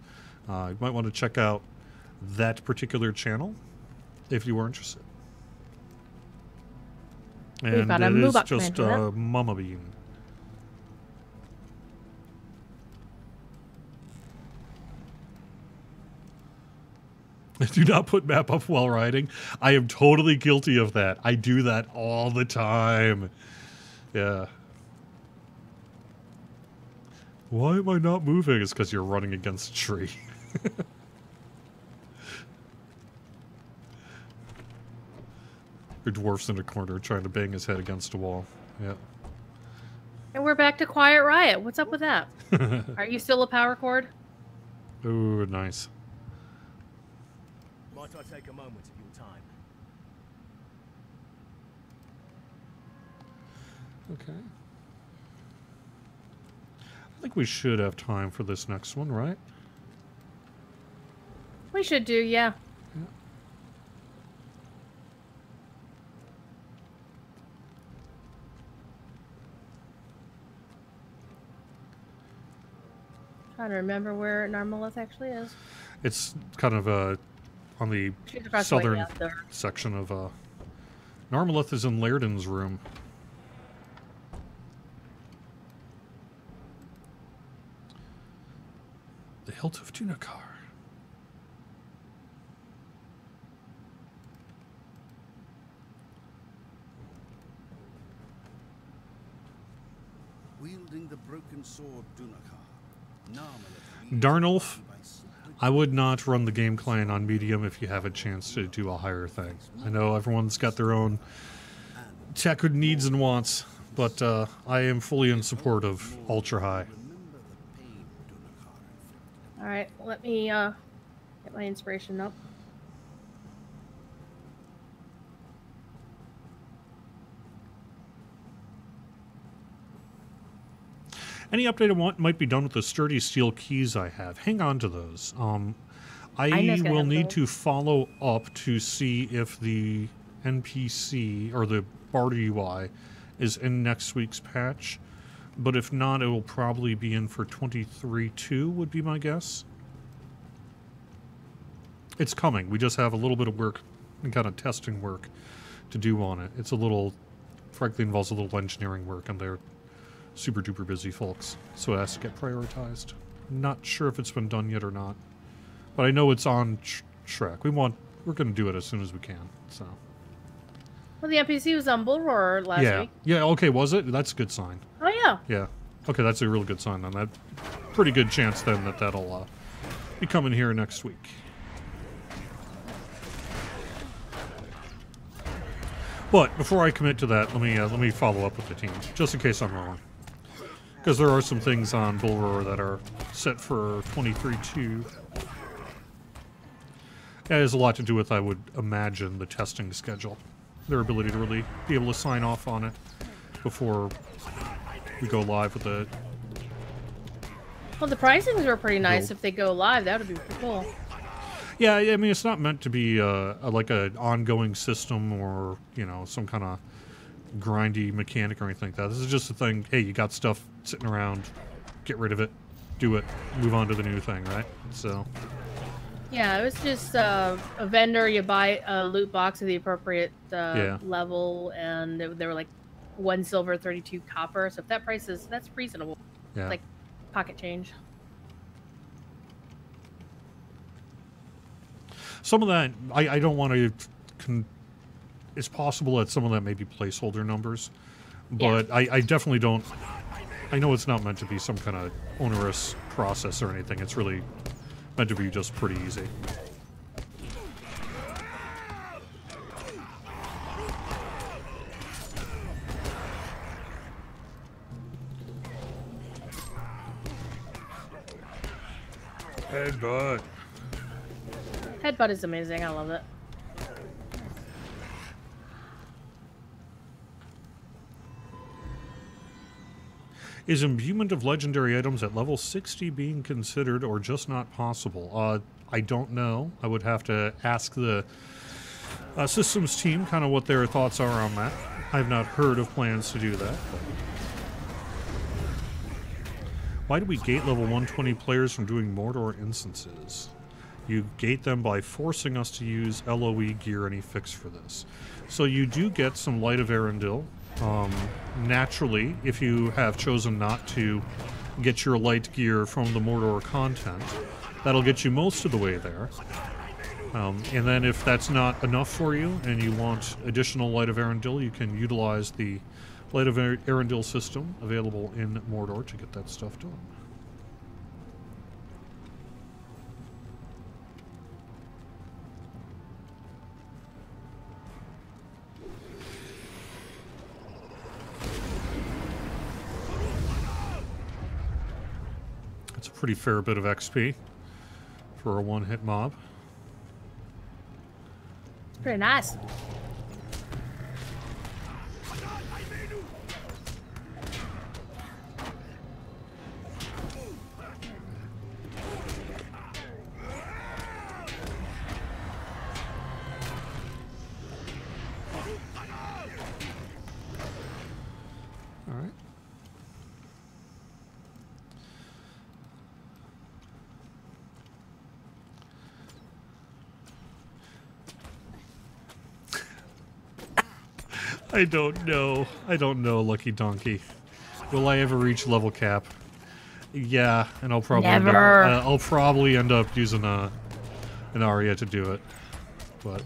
Speaker 1: you might want to check out that particular channel if you were interested. And it is just Mama Bean. Do not put map up while riding. I am totally guilty of that. I do that all the time. Yeah. Why am I not moving? It's because you're running against a tree. Your dwarf's in a corner trying to bang his head against a wall. Yeah.
Speaker 2: And we're back to Quiet Riot. What's up with that? Are you still a power cord?
Speaker 1: Ooh, nice.
Speaker 3: Might I take a moment of your time?
Speaker 1: Okay. I think we should have time for this next one, right?
Speaker 2: We should do, yeah. Trying to remember where Narmalith actually is.
Speaker 1: It's kind of on the southern section of Narmalith is in Lairden's room. The hilt of Dunakar.
Speaker 4: Wielding the broken sword Dunakar.
Speaker 1: Darnulf, I would not run the game client on medium if you have a chance to do a higher thing. I know everyone's got their own tech needs and wants, but I am fully in support of ultra high.
Speaker 2: Alright, let me get my inspiration up.
Speaker 1: Any update on what might be done with the sturdy steel keys I have? Hang on to those. I will need to follow up to see if the NPC or the Bard UI is in next week's patch. But if not, it will probably be in for 23.2 would be my guess. It's coming. We just have a little bit of work and kind of testing work to do on it. It's a little, frankly, involves a little engineering work, and they're super duper busy folks, so it has to get prioritized. Not sure if it's been done yet or not, but I know it's on track. We're going to do it as soon as we can. So.
Speaker 2: Well, the NPC was on Bull Roar last week.
Speaker 1: Yeah. Okay. Was it? That's a good sign.
Speaker 2: Oh yeah.
Speaker 1: Yeah. Okay, that's a really good sign then. That pretty good chance then that that'll be coming here next week. But before I commit to that, let me follow up with the team, just in case I'm wrong. Because there are some things on Bull Roar that are set for 23-2. It has a lot to do with, I would imagine, the testing schedule. Their ability to really be able to sign off on it before we go live with it.
Speaker 2: Well, the pricings were pretty nice. If they go live, that would be pretty cool.
Speaker 1: Yeah, I mean, it's not meant to be like an ongoing system or, you know, some kind of grindy mechanic or anything like that. This is just a thing, hey, you got stuff sitting around, get rid of it, do it, move on to the new thing, right? So...
Speaker 2: Yeah, it was just a vendor. You buy a loot box of the appropriate level, and they were like 1 silver, 32 copper. So if that price is, that's reasonable.
Speaker 1: Yeah.
Speaker 2: Like pocket change.
Speaker 1: Some of that, I don't want to... It's possible that some of that may be placeholder numbers, but yeah. I definitely don't... I know it's not meant to be some kind of onerous process or anything. It's really meant to be just pretty easy. Headbutt.
Speaker 2: Headbutt is amazing. I love it.
Speaker 1: Is imbuement of legendary items at level 60 being considered or just not possible? I don't know. I would have to ask the systems team kind of what their thoughts are on that. I've not heard of plans to do that. But... Why do we gate level 120 players from doing Mordor instances? You gate them by forcing us to use LOE gear. Any fix for this? So you do get some Light of Arundel. Naturally, if you have chosen not to get your light gear from the Mordor content, that'll get you most of the way there. And then if that's not enough for you and you want additional Light of Arundel, you can utilize the Light of Arundel system available in Mordor to get that stuff done. That's a pretty fair bit of XP for a one-hit mob.
Speaker 2: It's pretty nice. I don't know. I don't know, Lucky Donkey. Will I ever reach level cap? Yeah, and I'll probably end up using an Aria to do it, but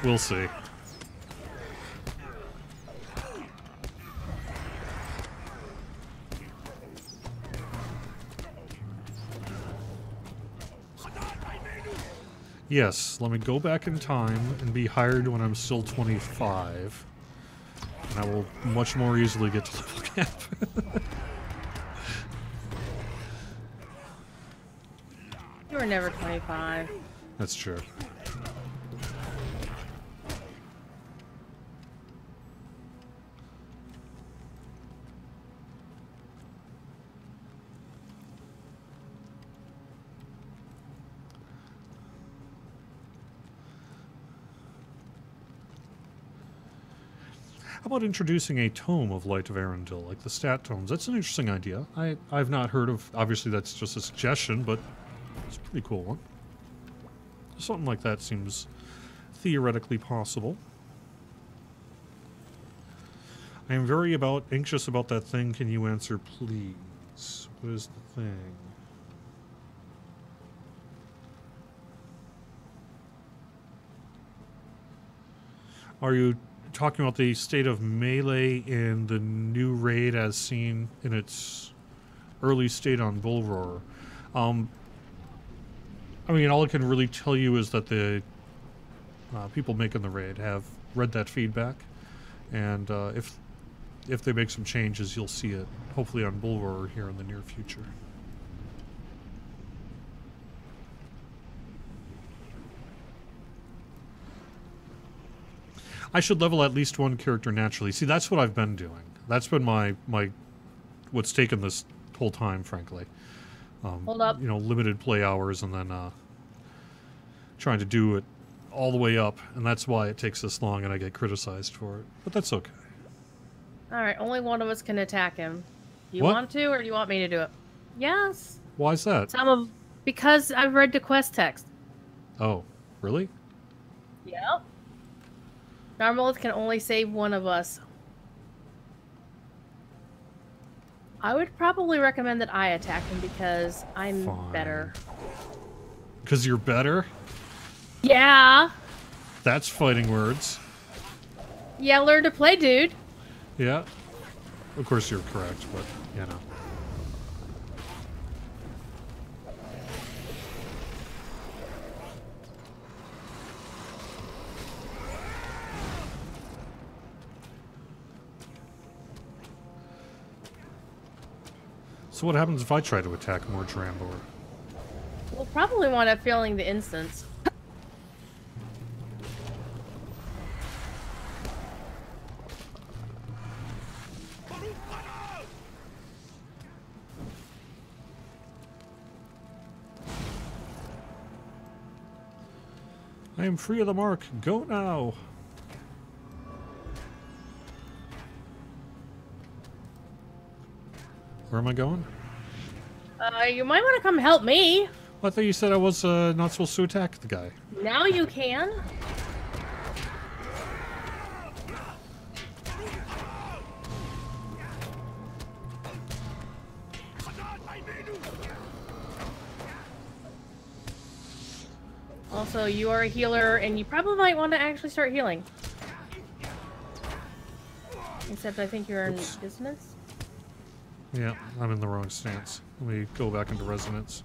Speaker 2: we'll see. Yes, let me go back in time and be hired when I'm still 25. And I will much more easily get to level cap. You were never 25.
Speaker 1: That's true. How about introducing a tome of Light of Arundel, like the stat tomes? That's an interesting idea. I've not heard of... Obviously, that's just a suggestion, but it's a pretty cool one. Something like that seems theoretically possible. I am very anxious about that thing. Can you answer, please? What is the thing? Are you talking about the state of melee in the new raid as seen in its early state on Bullroar? I mean, all I can really tell you is that the people making the raid have read that feedback, and if they make some changes, you'll see it, hopefully on Bullroar here in the near future. I should level at least one character naturally. See, that's what I've been doing. That's been my what's taken this whole time, frankly.
Speaker 2: Hold up.
Speaker 1: You know, limited play hours and then trying to do it all the way up, and that's why it takes this long and I get criticized for it. But that's okay.
Speaker 2: Alright, only one of us can attack him. You
Speaker 1: What?
Speaker 2: want to, or do you want me to do it? Yes.
Speaker 1: Why is that?
Speaker 2: Because I've read the quest text.
Speaker 1: Oh, really?
Speaker 2: Yep. Narmolith can only save one of us. I would probably recommend that I attack him because I'm
Speaker 1: Fine.
Speaker 2: better.
Speaker 1: Because you're better?
Speaker 2: Yeah.
Speaker 1: That's fighting words.
Speaker 2: Yeah, learn to play, dude.
Speaker 1: Yeah. Of course you're correct, but, you know. So what happens if I try to attack more Drambor?
Speaker 2: We'll probably want to feeling the instance.
Speaker 1: I am free of the mark. Go now. Where am I going?
Speaker 2: You might want to come help me.
Speaker 1: I thought you said I was not supposed to attack the guy.
Speaker 2: Now you can. Also, you are a healer, and you probably might want to actually start healing. Except I think you're in
Speaker 1: Oops.
Speaker 2: dissonance.
Speaker 1: Yeah, I'm in the wrong stance. Let me go back into resonance.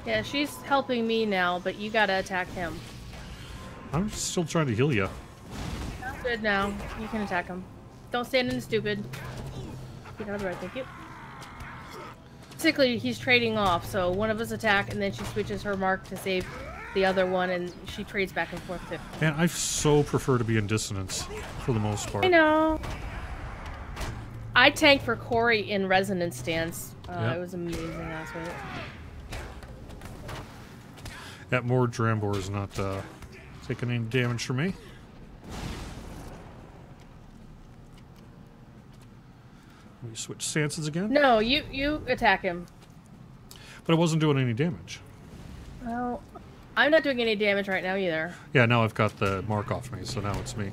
Speaker 2: Yeah, she's helping me now, but you gotta attack him.
Speaker 1: I'm still trying to heal you.
Speaker 2: I'm good now. You can attack him. Don't stand in the stupid. Get out of the way, thank you. Basically, he's trading off, so one of us attack, and then she switches her mark to save the other one, and she trades back and forth too.
Speaker 1: Man, I so prefer to be in dissonance for the most part.
Speaker 2: I know. I tanked for Corey in Resonance Stance.
Speaker 1: Yep.
Speaker 2: It was amazing last week.
Speaker 1: That more Drambor is not taking any damage from me. Let me switch stances again.
Speaker 2: No, you attack him.
Speaker 1: But I wasn't doing any damage.
Speaker 2: Well, I'm not doing any damage right now either.
Speaker 1: Yeah, now I've got the mark off me, so now it's me.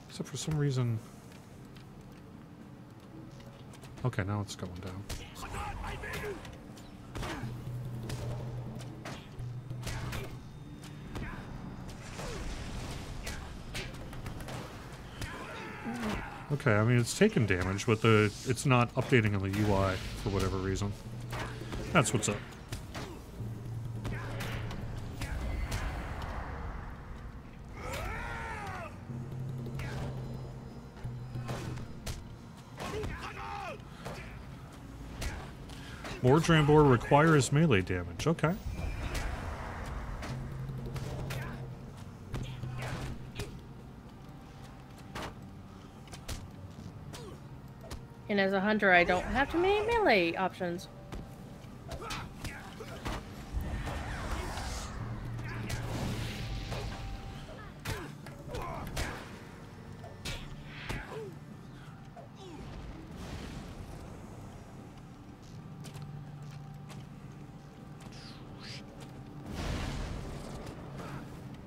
Speaker 1: Except for some reason... Okay, now it's going down. Okay, I mean, it's taking damage, but it's not updating on the UI for whatever reason. That's what's up. More Drambor requires melee damage. Okay.
Speaker 2: And as a hunter, I don't have too many melee options.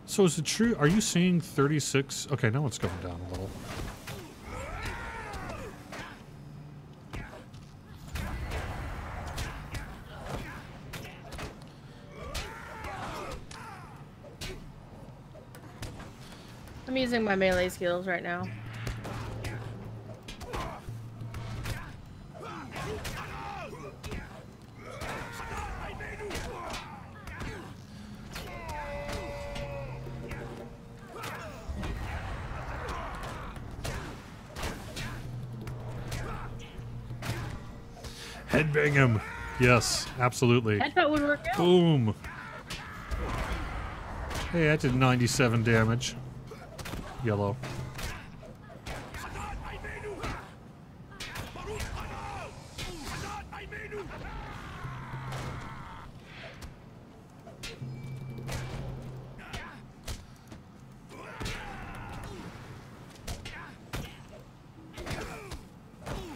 Speaker 1: So is it true? Are you seeing 36? Okay, now it's going down a little.
Speaker 2: I'm using my melee skills right now.
Speaker 1: Headbang him. Yes, absolutely.
Speaker 2: Headbutt would work out.
Speaker 1: Boom. Hey, that did 97 damage. Yellow.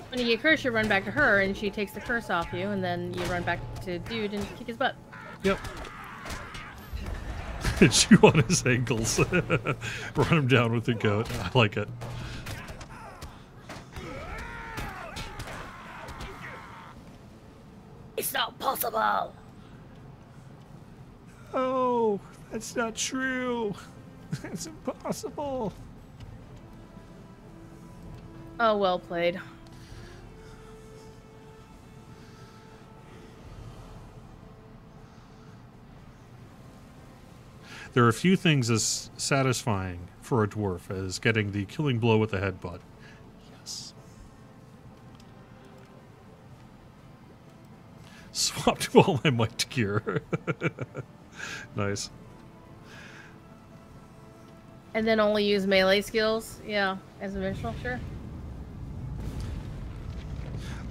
Speaker 2: When you get cursed, you run back to her, and she takes the curse off you, and then you run back to dude and kick his butt.
Speaker 1: Yep. Chew on his ankles. Run him down with the goat. I like it.
Speaker 2: It's not possible!
Speaker 1: Oh, that's not true. That's impossible.
Speaker 2: Oh, well played.
Speaker 1: There are a few things as satisfying for a dwarf as getting the killing blow with the headbutt. Yes. Swapped all my might gear. Nice.
Speaker 2: And then only use melee skills? Yeah, as a minstrel, sure.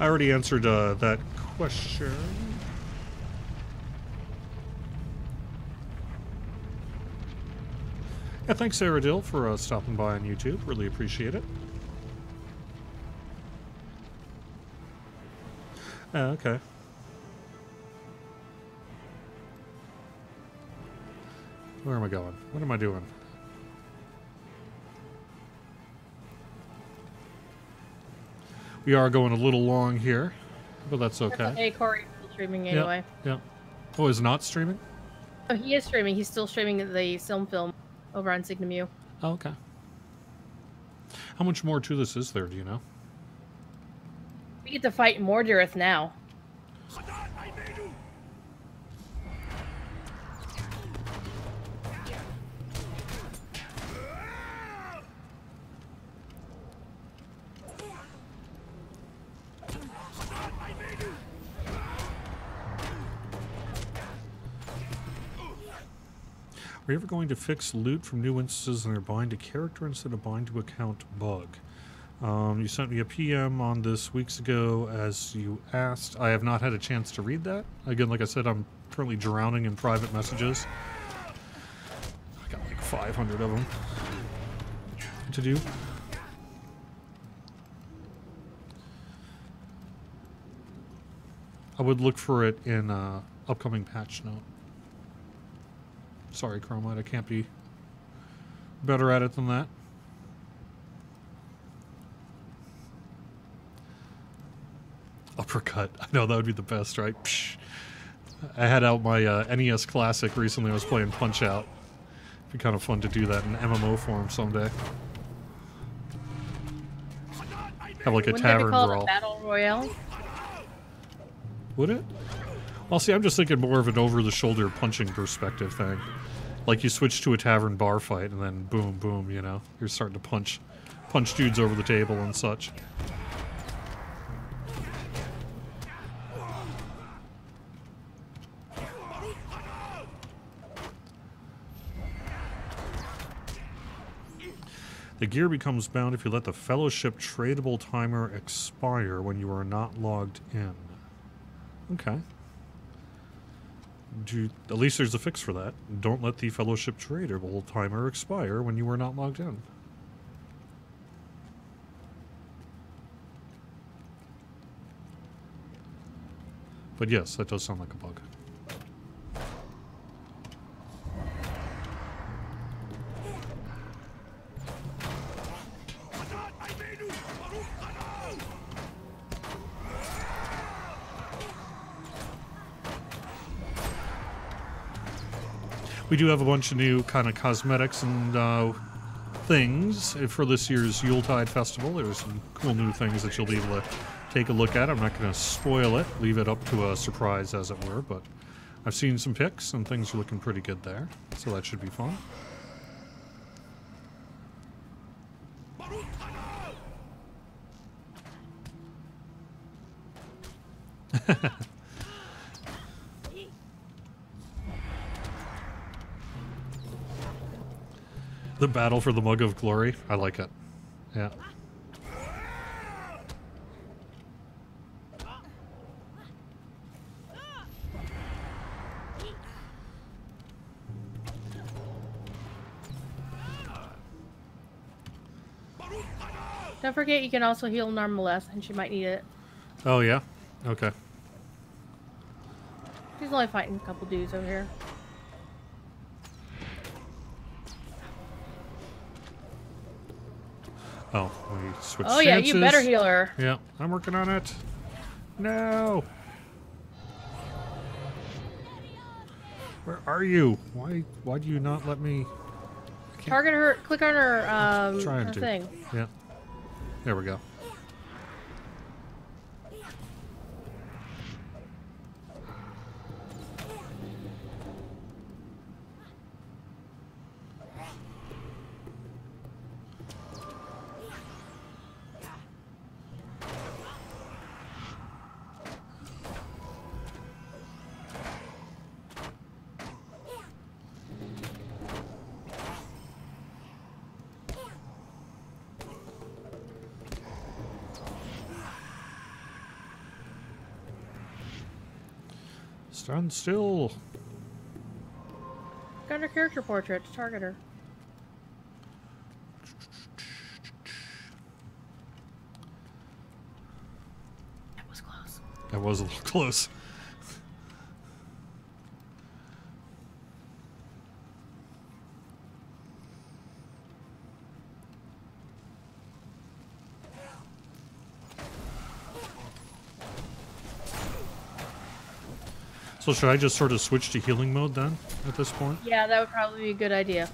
Speaker 1: I already answered that question. Yeah, thanks, Sarah Dill, for stopping by on YouTube. Really appreciate it. Okay. Where am I going? What am I doing? We are going a little long here, but that's okay.
Speaker 2: Hey, Corey's still streaming anyway.
Speaker 1: Yeah. Oh, is not streaming?
Speaker 2: Oh, he is streaming. He's still streaming the film over on Signamu.
Speaker 1: Oh, okay. How much more to this is there, do you know?
Speaker 2: We get to fight Mordorith now.
Speaker 1: Are you ever going to fix loot from new instances and they're bind to character instead of bind to account bug? You sent me a PM on this weeks ago as you asked. I have not had a chance to read that. Again, like I said, I'm currently drowning in private messages. I got like 500 of them to do. I would look for it in upcoming patch note. Sorry, Chromite, I can't be better at it than that. Uppercut. I know, that would be the best, right? Psh. I had out my NES Classic recently. I was playing Punch-Out! It'd be kind of fun to do that in MMO form someday. Have like a tavern brawl.
Speaker 2: Wouldn't it be called a battle royale?
Speaker 1: Would it? Well, see, I'm just thinking more of an over-the-shoulder punching perspective thing. Like you switch to a tavern bar fight, and then boom, boom, you know, you're starting to punch dudes over the table and such. The gear becomes bound if you let the Fellowship tradable timer expire when you are not logged in. Okay. At least there's a fix for that. Don't let the Fellowship tradable timer expire when you are not logged in. But yes, that does sound like a bug. We do have a bunch of new kind of cosmetics and things for this year's Yuletide festival. There's some cool new things that you'll be able to take a look at. I'm not going to spoil it, leave it up to a surprise as it were, but I've seen some pics and things are looking pretty good there, so that should be fun. The battle for the Mug of Glory. I like it. Yeah.
Speaker 2: Don't forget you can also heal Narmaleth, and she might need it.
Speaker 1: Oh, yeah? Okay.
Speaker 2: She's only fighting a couple dudes over here.
Speaker 1: Oh, we switched
Speaker 2: Oh yeah,
Speaker 1: stances.
Speaker 2: you better heal her.
Speaker 1: Yeah, I'm working on it. No! Where are you? Why do you not let me...
Speaker 2: Target her, click on her,
Speaker 1: Trying
Speaker 2: her
Speaker 1: to.
Speaker 2: thing.
Speaker 1: Yeah. There we go. Stand still.
Speaker 2: Got her character portrait to target her. That was close.
Speaker 1: That was a little close. So should I just sort of switch to healing mode then, at this point?
Speaker 2: Yeah, that would probably be a good idea.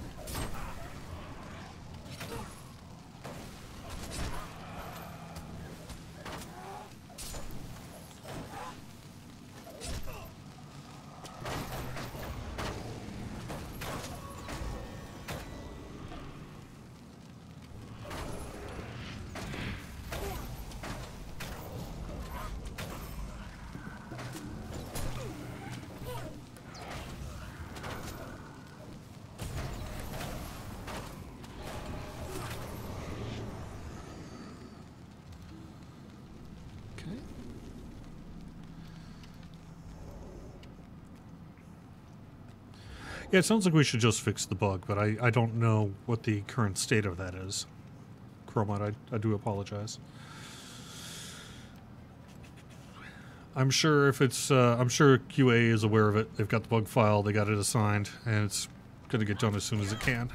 Speaker 2: Yeah, it sounds like we should just fix the bug, but I don't know what the current state of that is. Chromite, I do apologize. I'm sure if it's, I'm sure QA is aware of it. They've got the bug file, they got it assigned, and it's going to get done as soon as it can.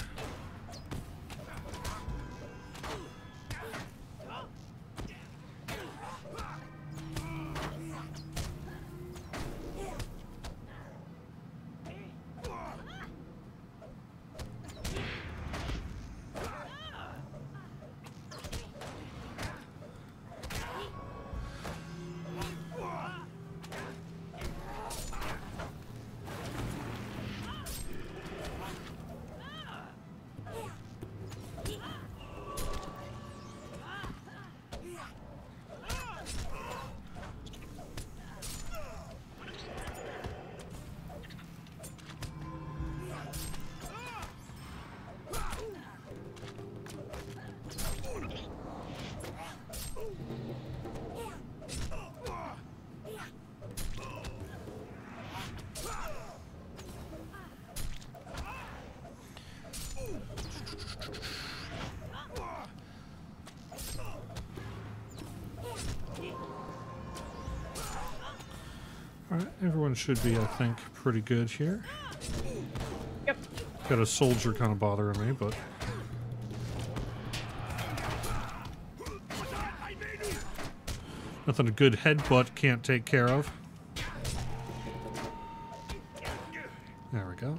Speaker 1: Alright, everyone should be, I think, pretty good here.
Speaker 2: Yep.
Speaker 1: Got a soldier kind of bothering me, but... nothing a good headbutt can't take care of. There we go.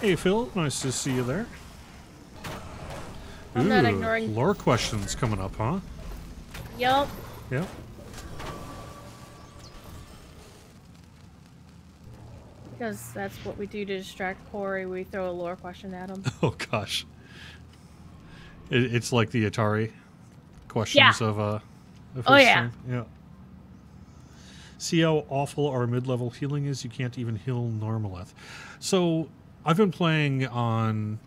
Speaker 1: Hey Phil, nice to see you there.
Speaker 2: I'm not ignoring.
Speaker 1: Lore questions coming up, huh?
Speaker 2: Yup.
Speaker 1: Yep.
Speaker 2: Because that's what we do to distract Corey. We throw a lore question at him.
Speaker 1: Oh gosh. It's like the Atari questions of
Speaker 2: Oh yeah.
Speaker 1: Yeah. See how awful our mid-level healing is? You can't even heal Normaleth. So I've been playing on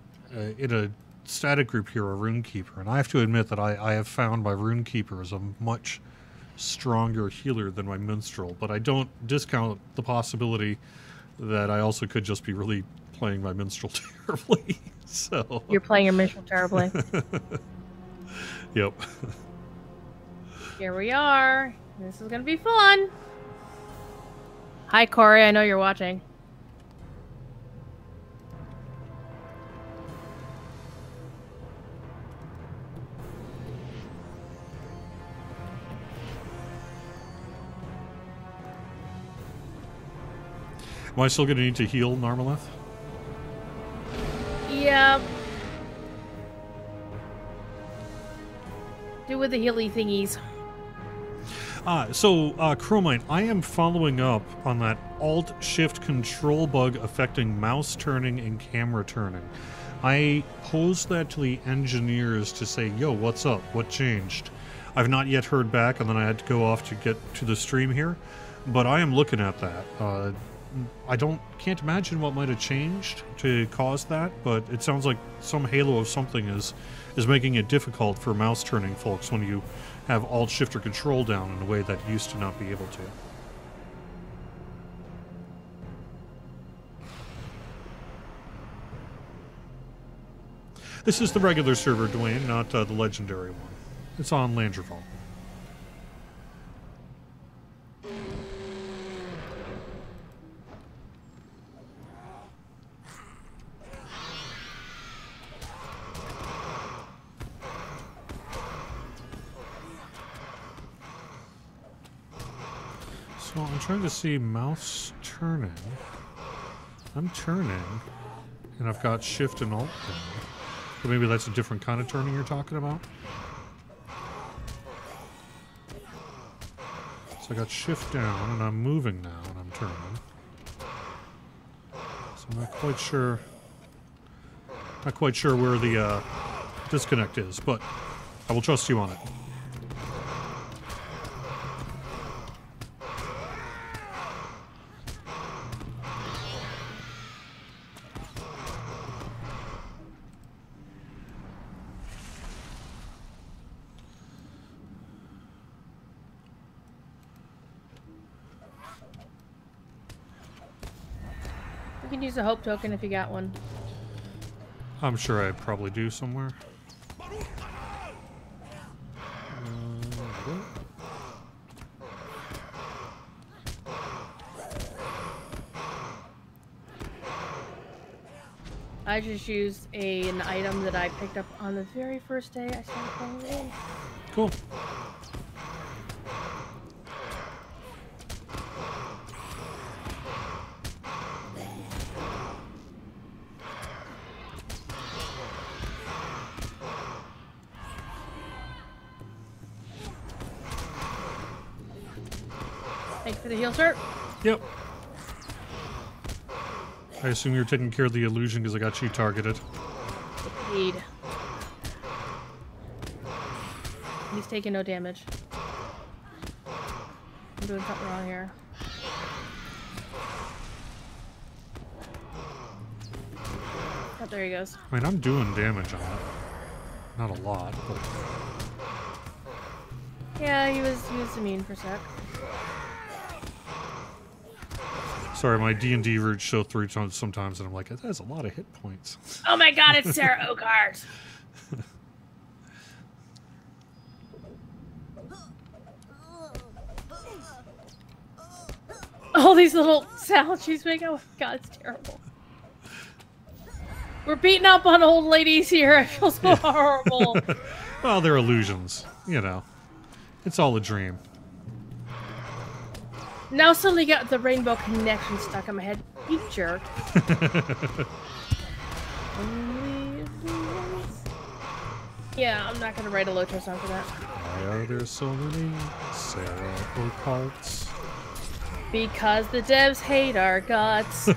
Speaker 1: in a static group here, a Runekeeper, and I have to admit that I have found my Runekeeper is a much stronger healer than my Minstrel, but I don't discount the possibility that I also could just be really playing my Minstrel terribly. So
Speaker 2: You're playing your Minstrel terribly.
Speaker 1: Yep.
Speaker 2: Here we are. This is gonna be fun. Hi Corey, I know you're watching.
Speaker 1: Am I still going to need to heal Narmaleth?
Speaker 2: Yep. Do with the healy thingies.
Speaker 1: Chromite, I am following up on that Alt-Shift control bug affecting mouse turning and camera turning. I posed that to the engineers to say, yo, what's up? What changed? I've not yet heard back, and then I had to go off to get to the stream here, but I am looking at that. I can't imagine what might have changed to cause that, but it sounds like some halo of something is making it difficult for mouse turning folks when you have Alt Shift or Control down in a way that used to not be able to. This is the regular server, Dwayne, not the legendary one. It's on Landreval. So I'm trying to see mouse turning. I'm turning, and I've got Shift and Alt down. But maybe that's a different kind of turning you're talking about. So I got Shift down, and I'm moving now, and I'm turning. So I'm not quite sure where the disconnect is, but I will trust you on it.
Speaker 2: You can use a hope token if you got one.
Speaker 1: I'm sure I probably do somewhere.
Speaker 2: I just used an item that I picked up on the very first day I started playing the game.
Speaker 1: Cool.
Speaker 2: For the heal shirt?
Speaker 1: Yep. I assume you're taking care of the illusion because I got you targeted.
Speaker 2: Indeed. He's taking no damage. I'm doing something wrong here. Oh, there he goes.
Speaker 1: I mean, I'm doing damage on it. Not a lot, but...
Speaker 2: Yeah, he was immune for a sec.
Speaker 1: Sorry, my D&D roots show through sometimes, and I'm like, that has a lot of hit points.
Speaker 2: Oh my god, it's Sarah Oakart! All these little sounds she's making. Oh my god, it's terrible. We're beating up on old ladies here. I feel so horrible.
Speaker 1: Well, they're illusions, you know. It's all a dream.
Speaker 2: Now suddenly got the rainbow connection stuck in my head. You jerk. Yeah, I'm not gonna write a Lotro song for that.
Speaker 1: Why are there so many Sarah Oakarts?
Speaker 2: Because the devs hate our guts.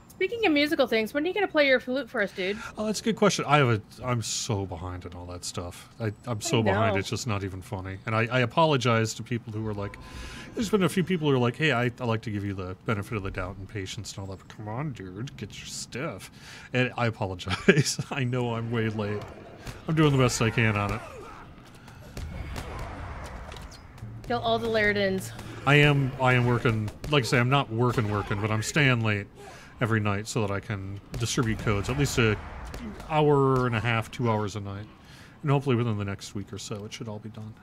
Speaker 2: Speaking of musical things, when are you gonna play your flute for us, dude?
Speaker 1: Oh, that's a good question. I'm so behind in all that stuff. I'm so behind, it's just not even funny. And I apologize to people who are like, there's been a few people who are like, hey, I like to give you the benefit of the doubt and patience and all that, but come on, dude, get your stuff. And I apologize. I know I'm way late. I'm doing the best I can on it.
Speaker 2: Kill all the Lairdens.
Speaker 1: I am working, like I say, I'm not working, but I'm staying late every night so that I can distribute codes, at least an hour and a half, 2 hours a night. And hopefully within the next week or so, it should all be done.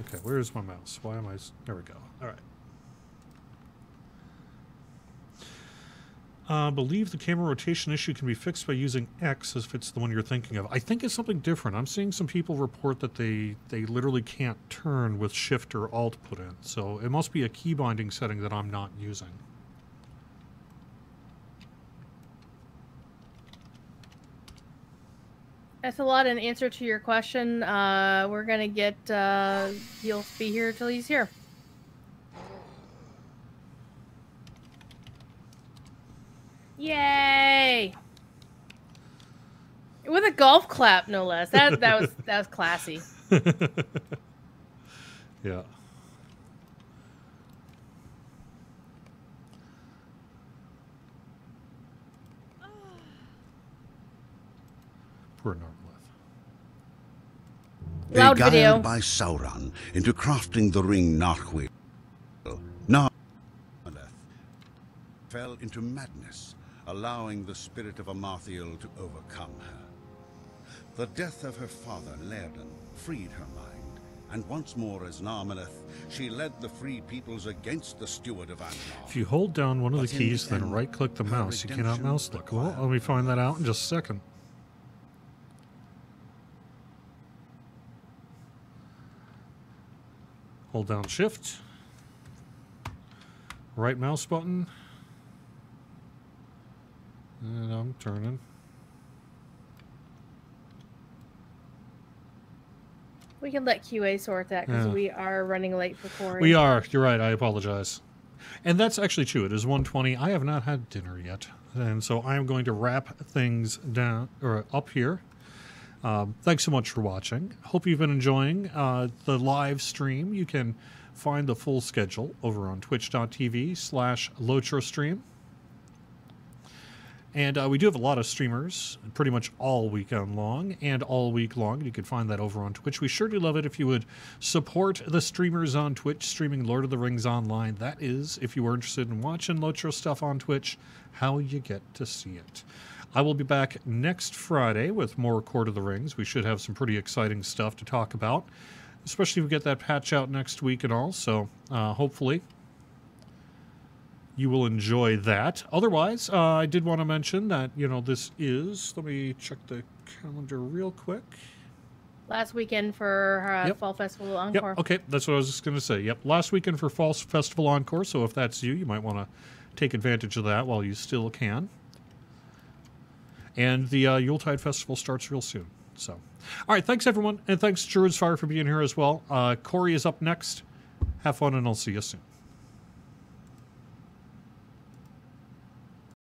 Speaker 1: Okay, where's my mouse? Why am I... There we go. All right. Believe the camera rotation issue can be fixed by using X as if it's the one you're thinking of. I think it's something different. I'm seeing some people report that they literally can't turn with Shift or Alt put in. So it must be a key binding setting that I'm not using.
Speaker 2: That's a lot in answer to your question. We're gonna get, he'll be here till he's here. Yay! With a golf clap, no less. That was classy.
Speaker 1: Yeah. Poor Narbleth.
Speaker 2: Loud video.
Speaker 4: Beguiled by Sauron into crafting the ring Narchwil, Narmeleth fell into madness, allowing the spirit of Amathiel to overcome her. The death of her father, Lérden, freed her mind, and once more as Narmeleth, she led the free peoples against the steward of Angmar.
Speaker 1: If you hold down one of the
Speaker 4: But in
Speaker 1: keys,
Speaker 4: the
Speaker 1: then
Speaker 4: end,
Speaker 1: right-click the
Speaker 4: her
Speaker 1: mouse. You cannot
Speaker 4: redemption
Speaker 1: mouse click. Well, let me find that out in just a second. Hold down Shift. Right mouse button. And I'm turning.
Speaker 2: We can let QA sort that because
Speaker 1: Yeah.
Speaker 2: we are running late for Corey.
Speaker 1: We are. You're right. I apologize. And that's actually true. It is 1:20. I have not had dinner yet. And so I am going to wrap things down or up here. Thanks so much for watching. Hope you've been enjoying the live stream. You can find the full schedule over on twitch.tv/LotroStream. And we do have a lot of streamers pretty much all weekend long and all week long. You can find that over on Twitch. We sure do love it if you would support the streamers on Twitch streaming Lord of the Rings online. That is, if you are interested in watching Lotro stuff on Twitch, how you get to see it. I will be back next Friday with more Court of the Rings. We should have some pretty exciting stuff to talk about, especially if we get that patch out next week and all. So hopefully you will enjoy that. Otherwise, I did want to mention that, you know, this is, let me check the calendar real quick.
Speaker 2: Last weekend for
Speaker 1: Yep.
Speaker 2: Fall Festival Encore.
Speaker 1: Yep, okay, that's what I was just going to say. Yep, last weekend for Fall Festival Encore, so if that's you, you might want to take advantage of that while you still can. And the Yuletide Festival starts real soon. So, all right, thanks, everyone, and thanks, Druid's Fire, for being here as well. Corey is up next. Have fun, and I'll see you soon.